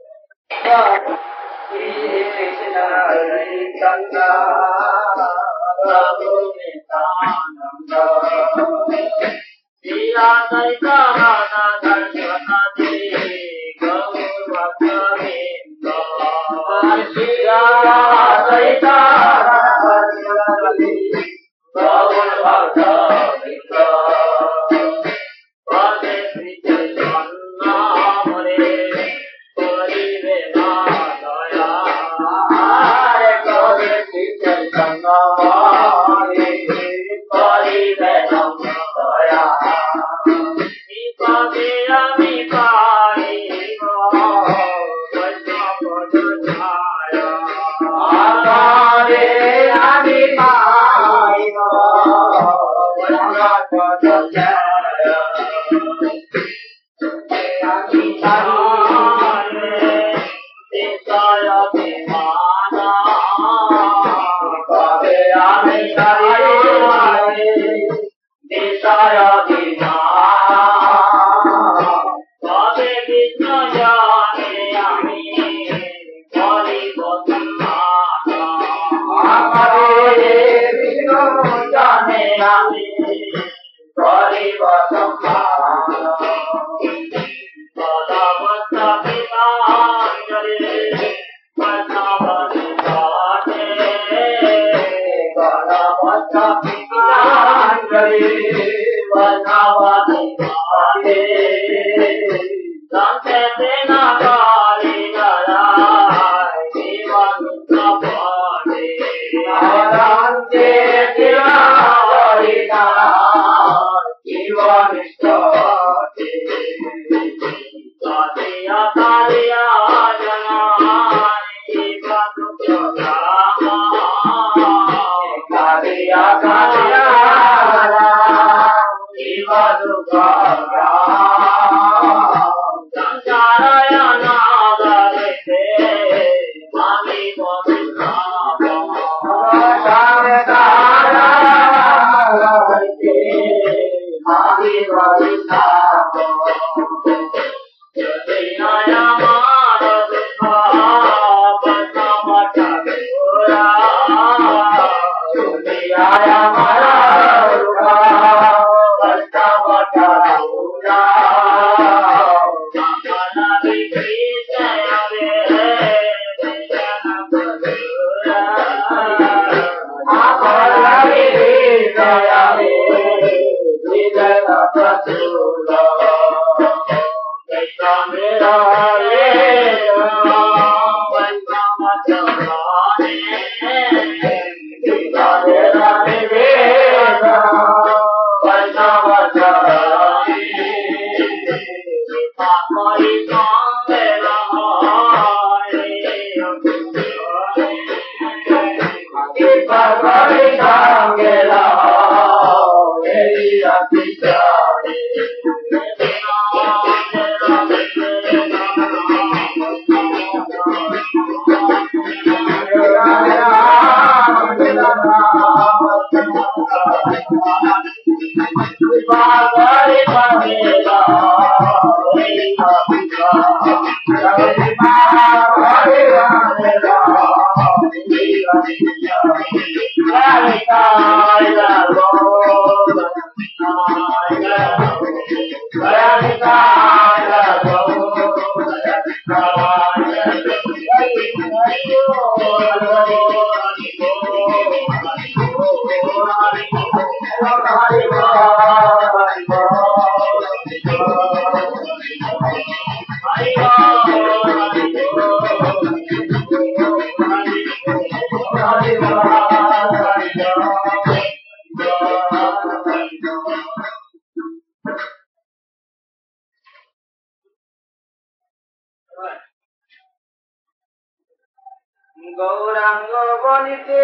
গৌরাঙ্গ বলিতে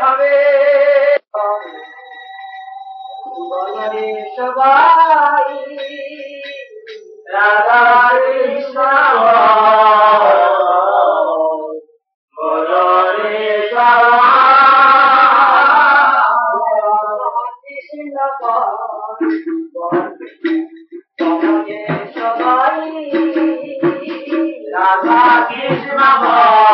হবে বলরে সবাই রাধা কৃষ্ণ বলরে সবাই Radha Krishna বলরে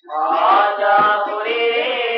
Raja Puri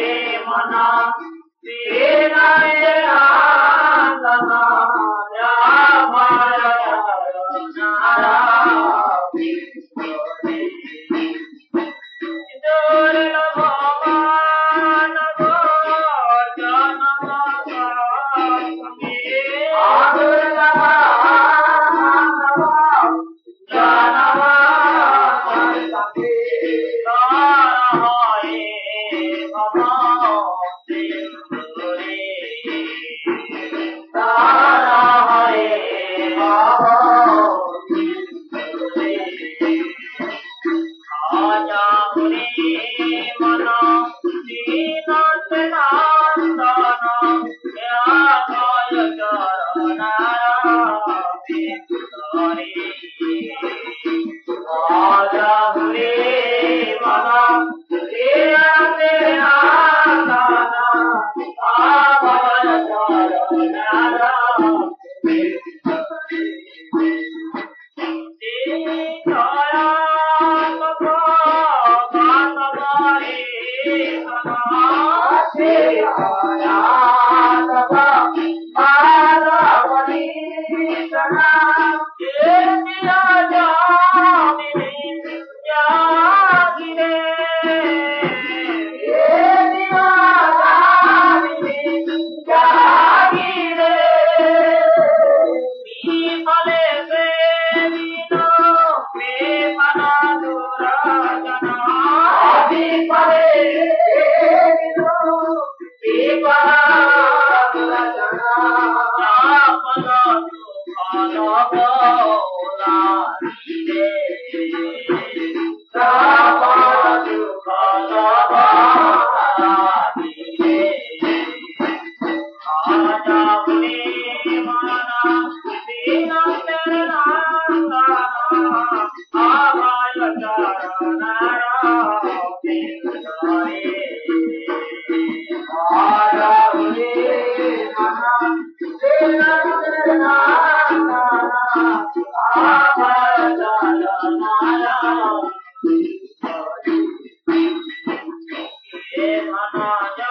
Mana